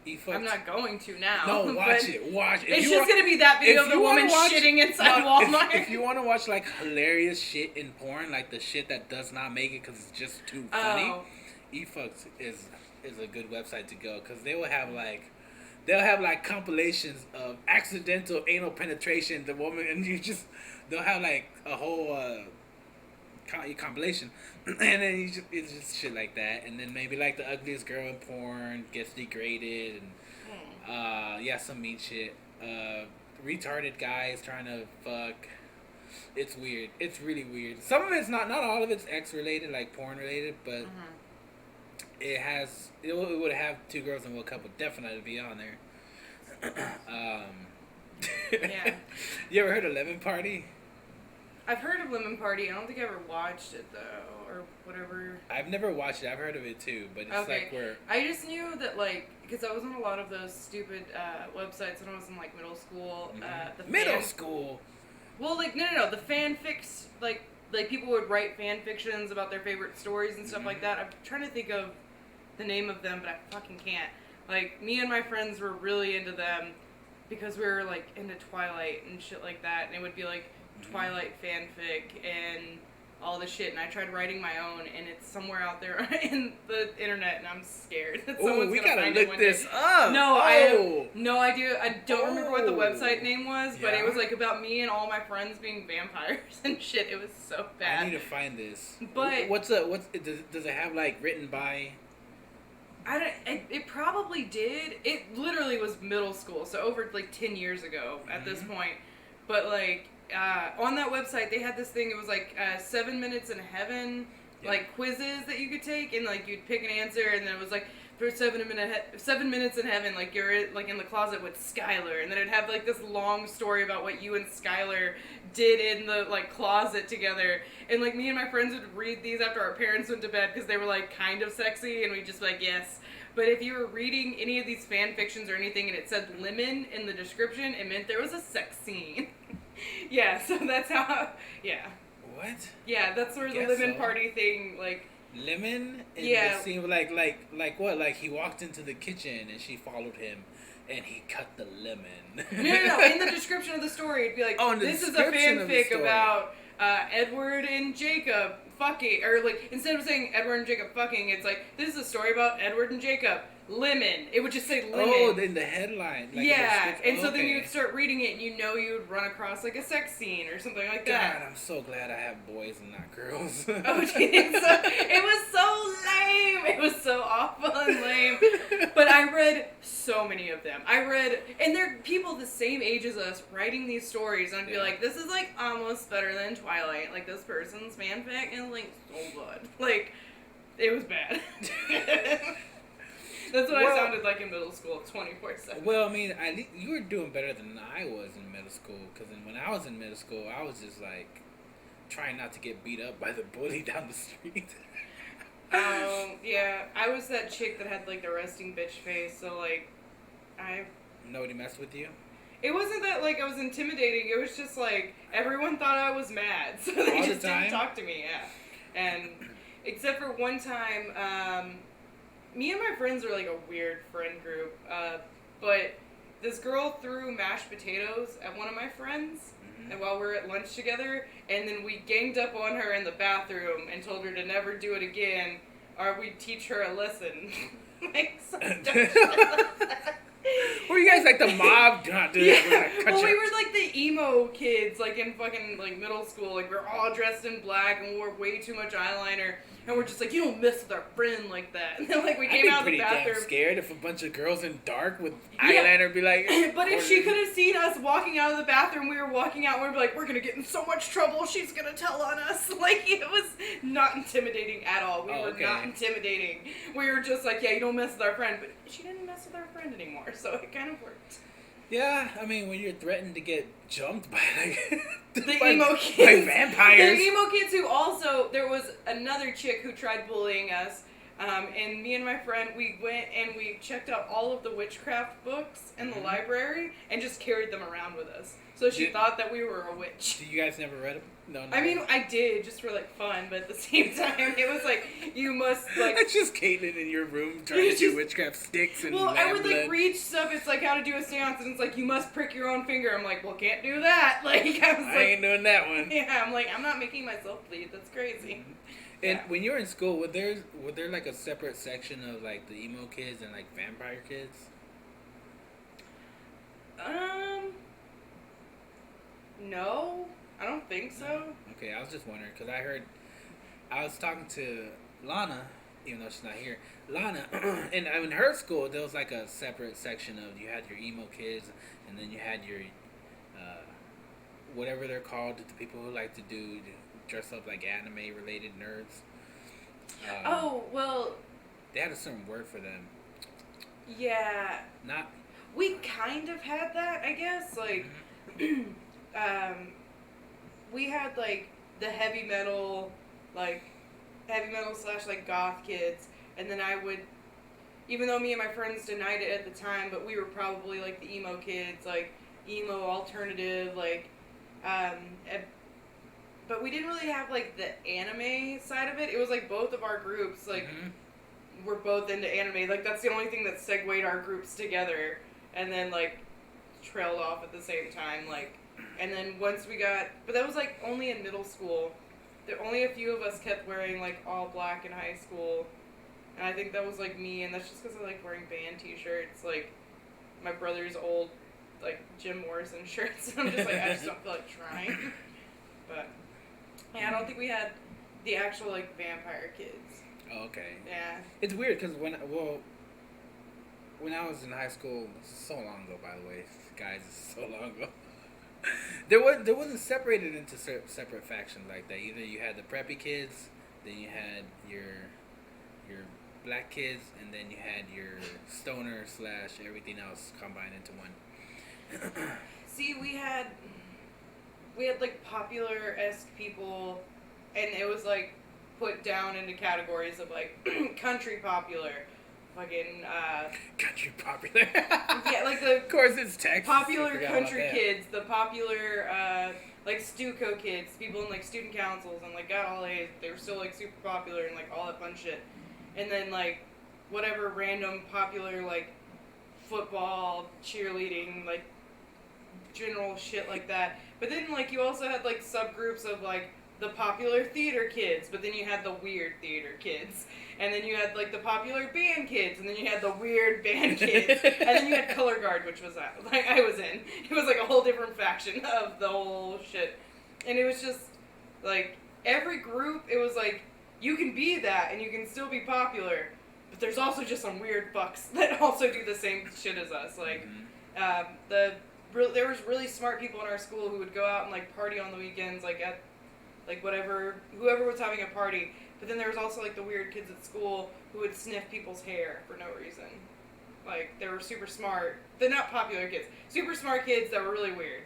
E-Fucked. I'm not going to now. No, watch it. It's just going to be that video of the woman shitting inside Walmart. If you want to watch, like, hilarious shit in porn, like the shit that does not make it because it's just too funny, E-Fucked is a good website to go because they'll have compilations of accidental anal penetration, the woman, and they'll have, like, a whole compilation. And then it's just shit like that, and then maybe like the ugliest girl in porn gets degraded, and some mean shit. Retarded guys trying to fuck. It's weird. It's really weird. Some of it's not all of it's X related, like porn related, but it would have 2 Girls and 1 Cup would definitely be on there. Yeah. You ever heard of Lemon Party? I've heard of Lemon Party. I don't think I ever watched it though, or whatever. I've never watched it. I've heard of it too, but it's like where I just knew that because I was on a lot of those stupid websites when I was in like middle school. Middle school. Well, like no, the fanfics like people would write fan fictions about their favorite stories and stuff like that. I'm trying to think of the name of them, but I fucking can't. Like me and my friends were really into them because we were like into Twilight and shit like that, and it would be like Twilight fanfic and all this shit, and I tried writing my own, and it's somewhere out there in the internet, and I'm scared that someone's gonna find it one day. Look this up. No, I have no idea. I don't remember what the website name was, but it was like about me and all my friends being vampires and shit. It was so bad. I need to find this. But does it have like written by? It probably did. It literally was middle school, so over like 10 years ago at this point. But like on that website, they had this thing. It was like 7 minutes in heaven, like quizzes that you could take, and like you'd pick an answer, and then it was like for 7 minutes in heaven, like you're like in the closet with Skylar, and then it'd have like this long story about what you and Skylar did in the like closet together, and like me and my friends would read these after our parents went to bed because they were like kind of sexy, and we'd just be like yes. But if you were reading any of these fan fictions or anything and it said lemon in the description, it meant there was a sex scene. Yeah, so that's how. Yeah. What? Yeah, that's where the lemon party thing like. Lemon? It seemed like what? Like he walked into the kitchen and she followed him and he cut the lemon. No. In the description of the story, it'd be like, this is a fanfic about Edward and Jacob fucking. Or like, instead of saying Edward and Jacob fucking, it's like, this is a story about Edward and Jacob. Lemon. It would just say lemon. Oh, in the headline. Like and so then you would start reading it and you know you would run across like a sex scene or something like that. God, I'm so glad I have boys and not girls. Oh, geez. It was so lame. It was so awful and lame. But I read so many of them. And they're people the same age as us writing these stories, and I'd be like, this is like almost better than Twilight. Like this person's fanfic is like so good. Like, it was bad. That's what I sounded like in middle school, 24/7. Well, I mean, you were doing better than I was in middle school, because when I was in middle school, I was just like trying not to get beat up by the bully down the street. Yeah, I was that chick that had like the resting bitch face, so like, Nobody messed with you? It wasn't that like I was intimidating, it was just like everyone thought I was mad, so they just didn't talk to me, And except for one time, me and my friends were like a weird friend group, but this girl threw mashed potatoes at one of my friends and while we were at lunch together, and then we ganged up on her in the bathroom and told her to never do it again or we'd teach her a lesson. Like, some dumb shit like that. Were you guys like the mob? Well, we were like the emo kids, like in fucking like middle school. Like we're all dressed in black and we wore way too much eyeliner, and we're just like, you don't mess with our friend like that. And then like we came out of the bathroom. I'd be pretty damn scared if a bunch of girls in dark with eyeliner be like. But if she could have seen us walking out of the bathroom, we were walking out, and we'd be like, we're gonna get in so much trouble. She's gonna tell on us. Like it was not intimidating at all. We were not intimidating. We were just like, yeah, you don't mess with our friend. But she didn't mess with our friend anymore. So it kind of worked. Yeah, I mean, when you're threatened to get jumped by like the emo kids, by vampires, the emo kids who also there was another chick who tried bullying us, and me and my friend we went and we checked out all of the witchcraft books in the library and just carried them around with us. So she thought that we were a witch. You guys never read them? No. I mean, I did just for like fun, but at the same time, it was like you must like. It's just Katlynn in your room trying to do witchcraft sticks and. Well, I would like read stuff. It's like how to do a seance, and it's like you must prick your own finger. I'm like, well, can't do that. Like I ain't doing that one. Yeah, I'm like, I'm not making myself bleed. That's crazy. And when you were in school, were there like a separate section of like the emo kids and like vampire kids? No, I don't think so. Okay, I was just wondering because I was talking to Lana, even though she's not here. Lana, and in her school there was like a separate section of you had your emo kids, and then you had your whatever they're called, the people who like to dress up like anime related nerds. They had a certain word for them. Yeah. Not. We kind of had that, I guess. Like, we had like the heavy metal / like goth kids, and then I would, even though me and my friends denied it at the time, but we were probably like the emo kids, like emo alternative, like, but we didn't really have like the anime side of it. It was like both of our groups, like, we're both into anime. Like, that's the only thing that segued our groups together, and then like trailed off at the same time, like, and then once we got, but that was like only in middle school. Only a few of us kept wearing like all black in high school, and I think that was like me, and that's just because I like wearing band t-shirts, like my brother's old like Jim Morrison shirts. I'm just like, I just don't feel like trying. But yeah, I don't think we had the actual like vampire kids. Oh, okay. Yeah. It's weird because when I was in high school, so long ago, by the way, guys, so long ago. There wasn't separated into separate factions like that. Either you had the preppy kids, then you had your black kids, and then you had your stoner / everything else combined into one. See, we had like popular-esque people, and it was like put down into categories of like country popular, fucking country popular. Yeah, like the, of course it's Texas. Popular country kids, the popular like Stuco kids, people in like student councils, and like got all A's. They were still like super popular and like all that fun shit. And then like whatever random popular like football, cheerleading, like general shit like that. But then like you also had like subgroups of like the popular theater kids, but then you had the weird theater kids, and then you had like the popular band kids, and then you had the weird band kids, and then you had color guard, which was like I was in. It was like a whole different faction of the whole shit, and it was just like every group. It was like you can be that and you can still be popular, but there's also just some weird fucks that also do the same shit as us. Like there was really smart people in our school who would go out and like party on the weekends, like at like whoever was having a party. But then there was also like the weird kids at school who would sniff people's hair for no reason. Like they were super smart. They're not popular kids. Super smart kids that were really weird.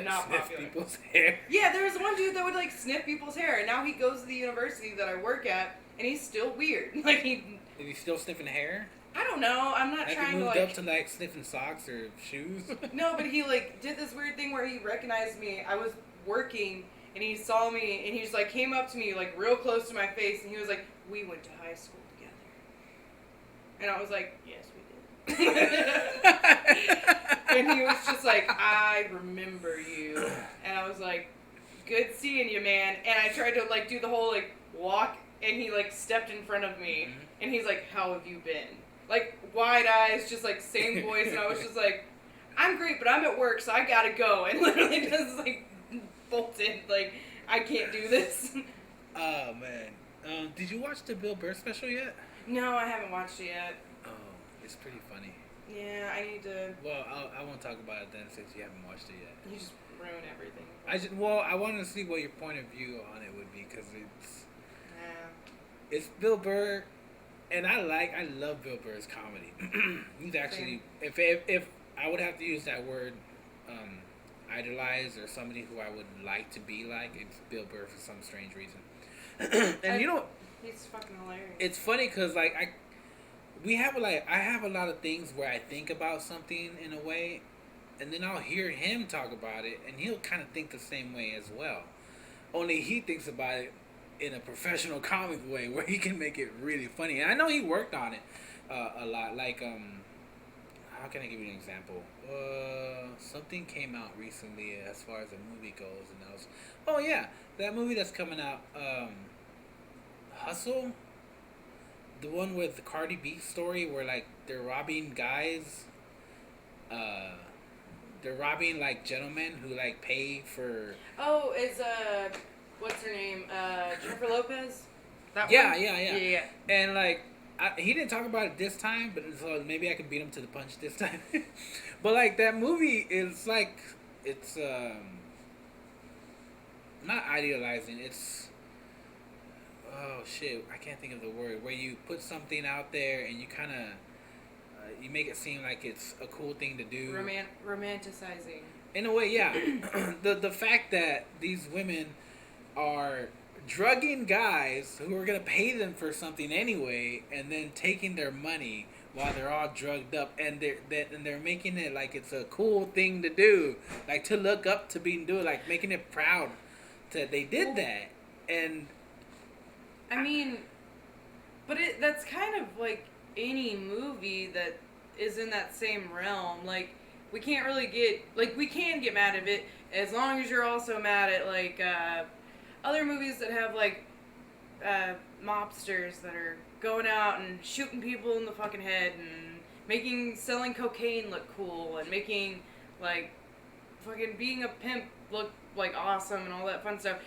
Not sniff popular. people's hair. Yeah, there was one dude that would like sniff people's hair, and now he goes to the university that I work at, and he's still weird. Like Is he still sniffing hair? I don't know. I'm not like trying he moved to like up to like sniffing socks or shoes. No, but he like did this weird thing where he recognized me. I was working, and he saw me, and he just like came up to me like real close to my face, and he was like, "We went to high school together," and I was like, "Yes, we did." And he was just like, "I remember you," and I was like, "Good seeing you, man." And I tried to like do the whole like walk, and he like stepped in front of me, and he's like, "How have you been?" Like wide eyes, just like same voice, and I was just like, "I'm great, but I'm at work, so I gotta go," and literally just like bolted, like, I can't do this. Oh man, did you watch the Bill Burr special yet? No, I haven't watched it yet. Oh, it's pretty funny. Yeah, I need to. Well, I won't talk about it then since you haven't watched it yet. You just ruin everything. I wanted to see what your point of view on it would be, because Yeah. it's Bill Burr, and I love Bill Burr's comedy. He's actually, if I would have to use that word, idolize, or somebody who I would like to be like, it's Bill Burr for some strange reason. And you know, he's fucking hilarious. it's funny because like I have a lot of things where I think about something in a way, and then I'll hear him talk about it, and he'll kind of think the same way as well. Only he thinks about it in a professional comic way where he can make it really funny. And I know he worked on it a lot. Like how can I give you an example? Something came out recently as far as the movie goes, and I was, that movie that's coming out, Hustle, the one with the Cardi B story where like they're robbing guys, they're robbing like gentlemen who like pay for. Oh, is what's her name? Jennifer Lopez. That Yeah, one? yeah. And like. He didn't talk about it this time, but so maybe I can beat him to the punch this time. But like that movie is like, it's not idealizing. It's, oh shit, I can't think of the word. Where you put something out there and you kind of you make it seem like it's a cool thing to do. Romanticizing. In a way, yeah. The fact that these women are drugging guys who are gonna pay them for something anyway, and then taking their money while they're all drugged up, and they're making it like it's a cool thing to do, like to look up to being doing, like making it proud that they did that, and I mean, but that's kind of like any movie that is in that same realm. Like, we can't really we can get mad at it as long as you're also mad at like other movies that have like mobsters that are going out and shooting people in the fucking head and selling cocaine look cool and making like fucking being a pimp look like awesome and all that fun stuff.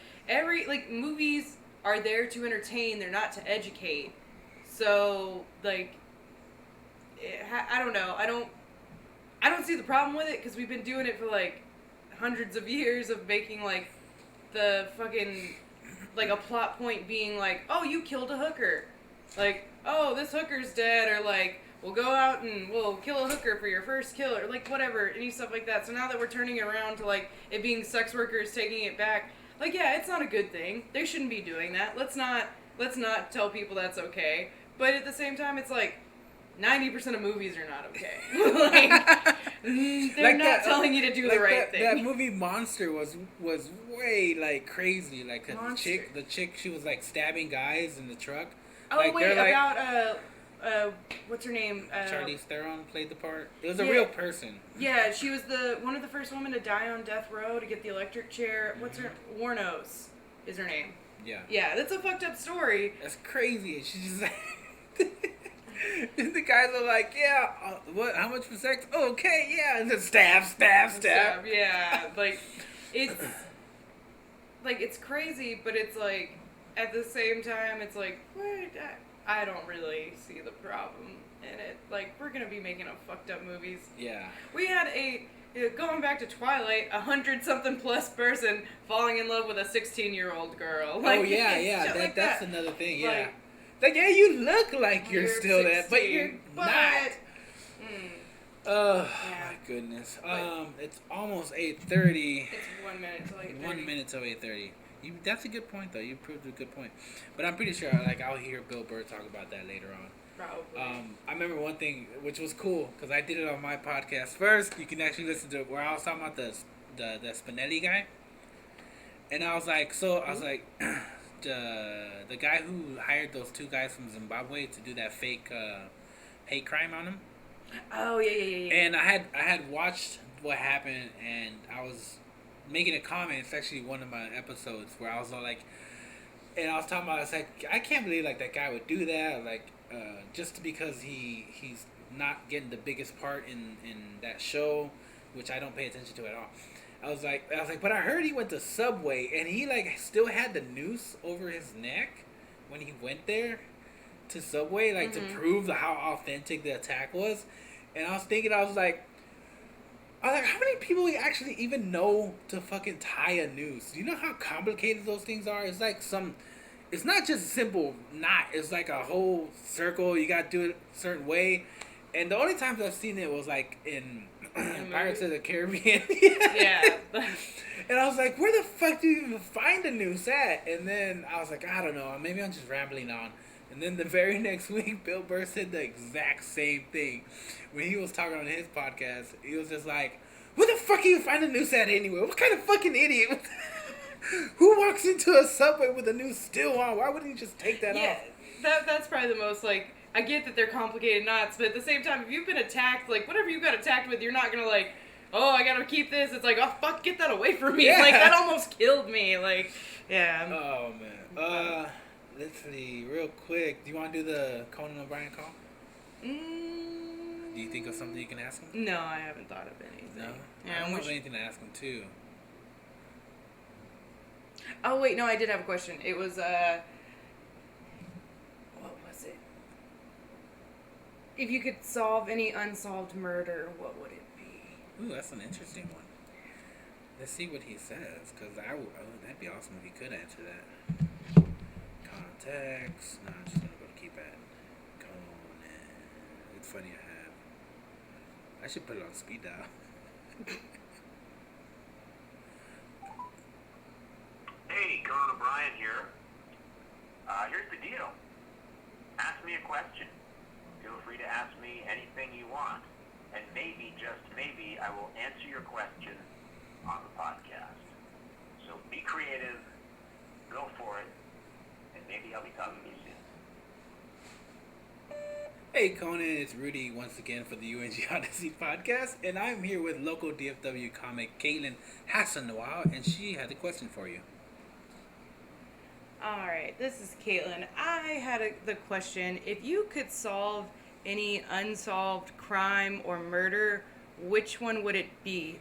Movies are there to entertain, they're not to educate. So like I don't know. I don't see the problem with it because we've been doing it for like hundreds of years of making like the fucking like a plot point being like, oh, you killed a hooker, like, oh, this hooker's dead, or like, we'll go out and we'll kill a hooker for your first kill, or like whatever, any stuff like that. So now that we're turning it around to like it being sex workers taking it back, like, yeah, it's not a good thing. They shouldn't be doing that. Let's not tell people that's okay. But at the same time, it's like 90% of movies are not okay. They're like not telling you to do the right thing. That movie Monster was way like crazy. Like the chick, she was like stabbing guys in the truck. Oh like, wait, about what's her name? Charlize Theron played the part. It was a real person. Yeah, she was one of the first women to die on death row to get the electric chair. What's her Warnos is her name. Yeah. Yeah, that's a fucked up story. That's crazy. She's just like. The guys are like, yeah, what? How much for sex? Okay, yeah, and then stab. Yeah, like it's crazy, but it's like at the same time, it's like, what? I don't really see the problem in it. Like, we're gonna be making fucked up movies. Yeah. We had going back to Twilight, 100-something plus person falling in love with a 16-year-old girl. Like, oh yeah. Like that's another thing. Yeah. Like, yeah, you look like you're still 16, that, but you're not. My goodness. It's almost 8:30. It's 1 minute till 8:30. 1 minute till 8:30. That's a good point, though. You proved a good point. But I'm pretty sure, like, I'll hear Bill Burr talk about that later on. Probably. I remember one thing, which was cool, because I did it on my podcast first. You can actually listen to it, where I was talking about the Spinelli guy. And I was like, the guy who hired those two guys from Zimbabwe to do that fake hate crime on him. Oh yeah. And I had watched what happened, and I was making a comment. It's actually one of my episodes where I was all like, and I was talking about, I was like, I can't believe like that guy would do that, like just because he's not getting the biggest part in that show, which I don't pay attention to at all. I was like, but I heard he went to Subway and he like still had the noose over his neck when he went there to Subway, like to prove how authentic the attack was. And I was thinking, I was like, how many people we actually even know to fucking tie a noose? Do you know how complicated those things are? It's like it's not just a simple knot. It's like a whole circle. You gotta do it a certain way. And the only times I've seen it was like in Pirates of the Caribbean. Yeah. And I was like, where the fuck do you even find a noose at? And then I was like, I don't know. Maybe I'm just rambling on. And then the very next week, Bill Burr said the exact same thing. When he was talking on his podcast, he was just like, where the fuck do you find a noose at anyway? What kind of fucking idiot? Who walks into a Subway with a noose still on? Why wouldn't you just take that off? Yeah, that's probably the most, like, I get that they're complicated knots, but at the same time, if you've been attacked, like, whatever you got attacked with, you're not gonna, like, oh, I gotta keep this. It's like, oh, fuck, get that away from me. Yeah. Like, that almost killed me. Like, yeah. Oh, man. Let's see, real quick. Do you want to do the Conan O'Brien call? Do you think of something you can ask him? No, I haven't thought of anything. No? Yeah, I don't have anything to ask him, too. Oh, wait, no, I did have a question. It was, what was it? If you could solve any unsolved murder, what would it be? Ooh, that's an interesting one. Let's see what he says, because that'd be awesome if he could answer that. Contacts. No, I'm just going to go to keypad. Conan. It's funny I should put it on speed dial. Ryan here. Here's the deal. Ask me a question. Feel free to ask me anything you want. And maybe, just maybe, I will answer your question on the podcast. So be creative, go for it, and maybe I'll be talking to you soon. Hey Conan, it's Rudy once again for the UNG Odyssey podcast, and I'm here with local DFW comic Katlynn Hasenauer, and she had a question for you. Alright, this is Katlynn. I had the question, if you could solve any unsolved crime or murder, which one would it be?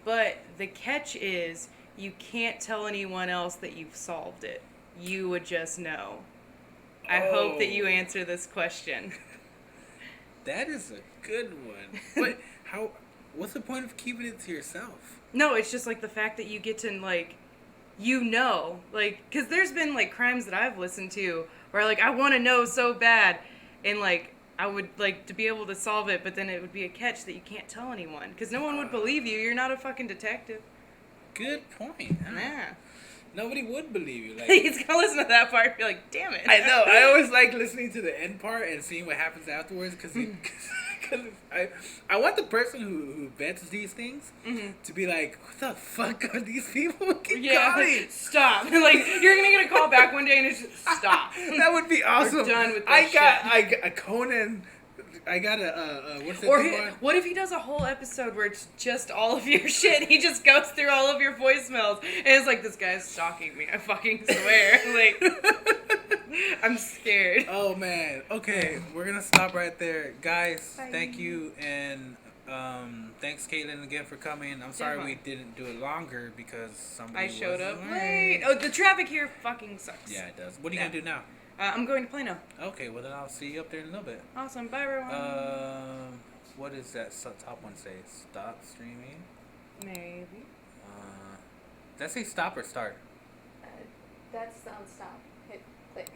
But the catch is, you can't tell anyone else that you've solved it. You would just know. I hope that you answer this question. That is a good one. But what's the point of keeping it to yourself? No, it's just like the fact that you get to like, because there's been like crimes that I've listened to where like I want to know so bad, and like I would like to be able to solve it, but then it would be a catch that you can't tell anyone because no one would believe you. You're not a fucking detective. Good point. Yeah. Nobody would believe you. Like, he's gonna listen to that part and be like, "Damn it!" I know. I always like listening to the end part and seeing what happens afterwards because I want the person who vets these things to be like, "What the fuck are these people? Keep calling. Stop!" Like you're gonna get a call back one day and it's just stop. That would be awesome. We're done with this shit. I got Conan. I got a what's that thing? What if he does a whole episode where it's just all of your shit? He just goes through all of your voicemails and it's like, this guy's stalking me. I fucking swear. Like, I'm scared. Oh man. Okay, we're gonna stop right there, guys. Bye. Thank you, and thanks Katlynn again for coming. I'm sorry we didn't do it longer because somebody I showed up late. late. Oh, the traffic here fucking sucks. Yeah, it does. What are you gonna do now? I'm going to Plano. Okay, well then I'll see you up there in a little bit. Awesome. Bye, everyone. What does that top one say? Stop streaming? Maybe. Does that say stop or start? That's on stop. Hit click.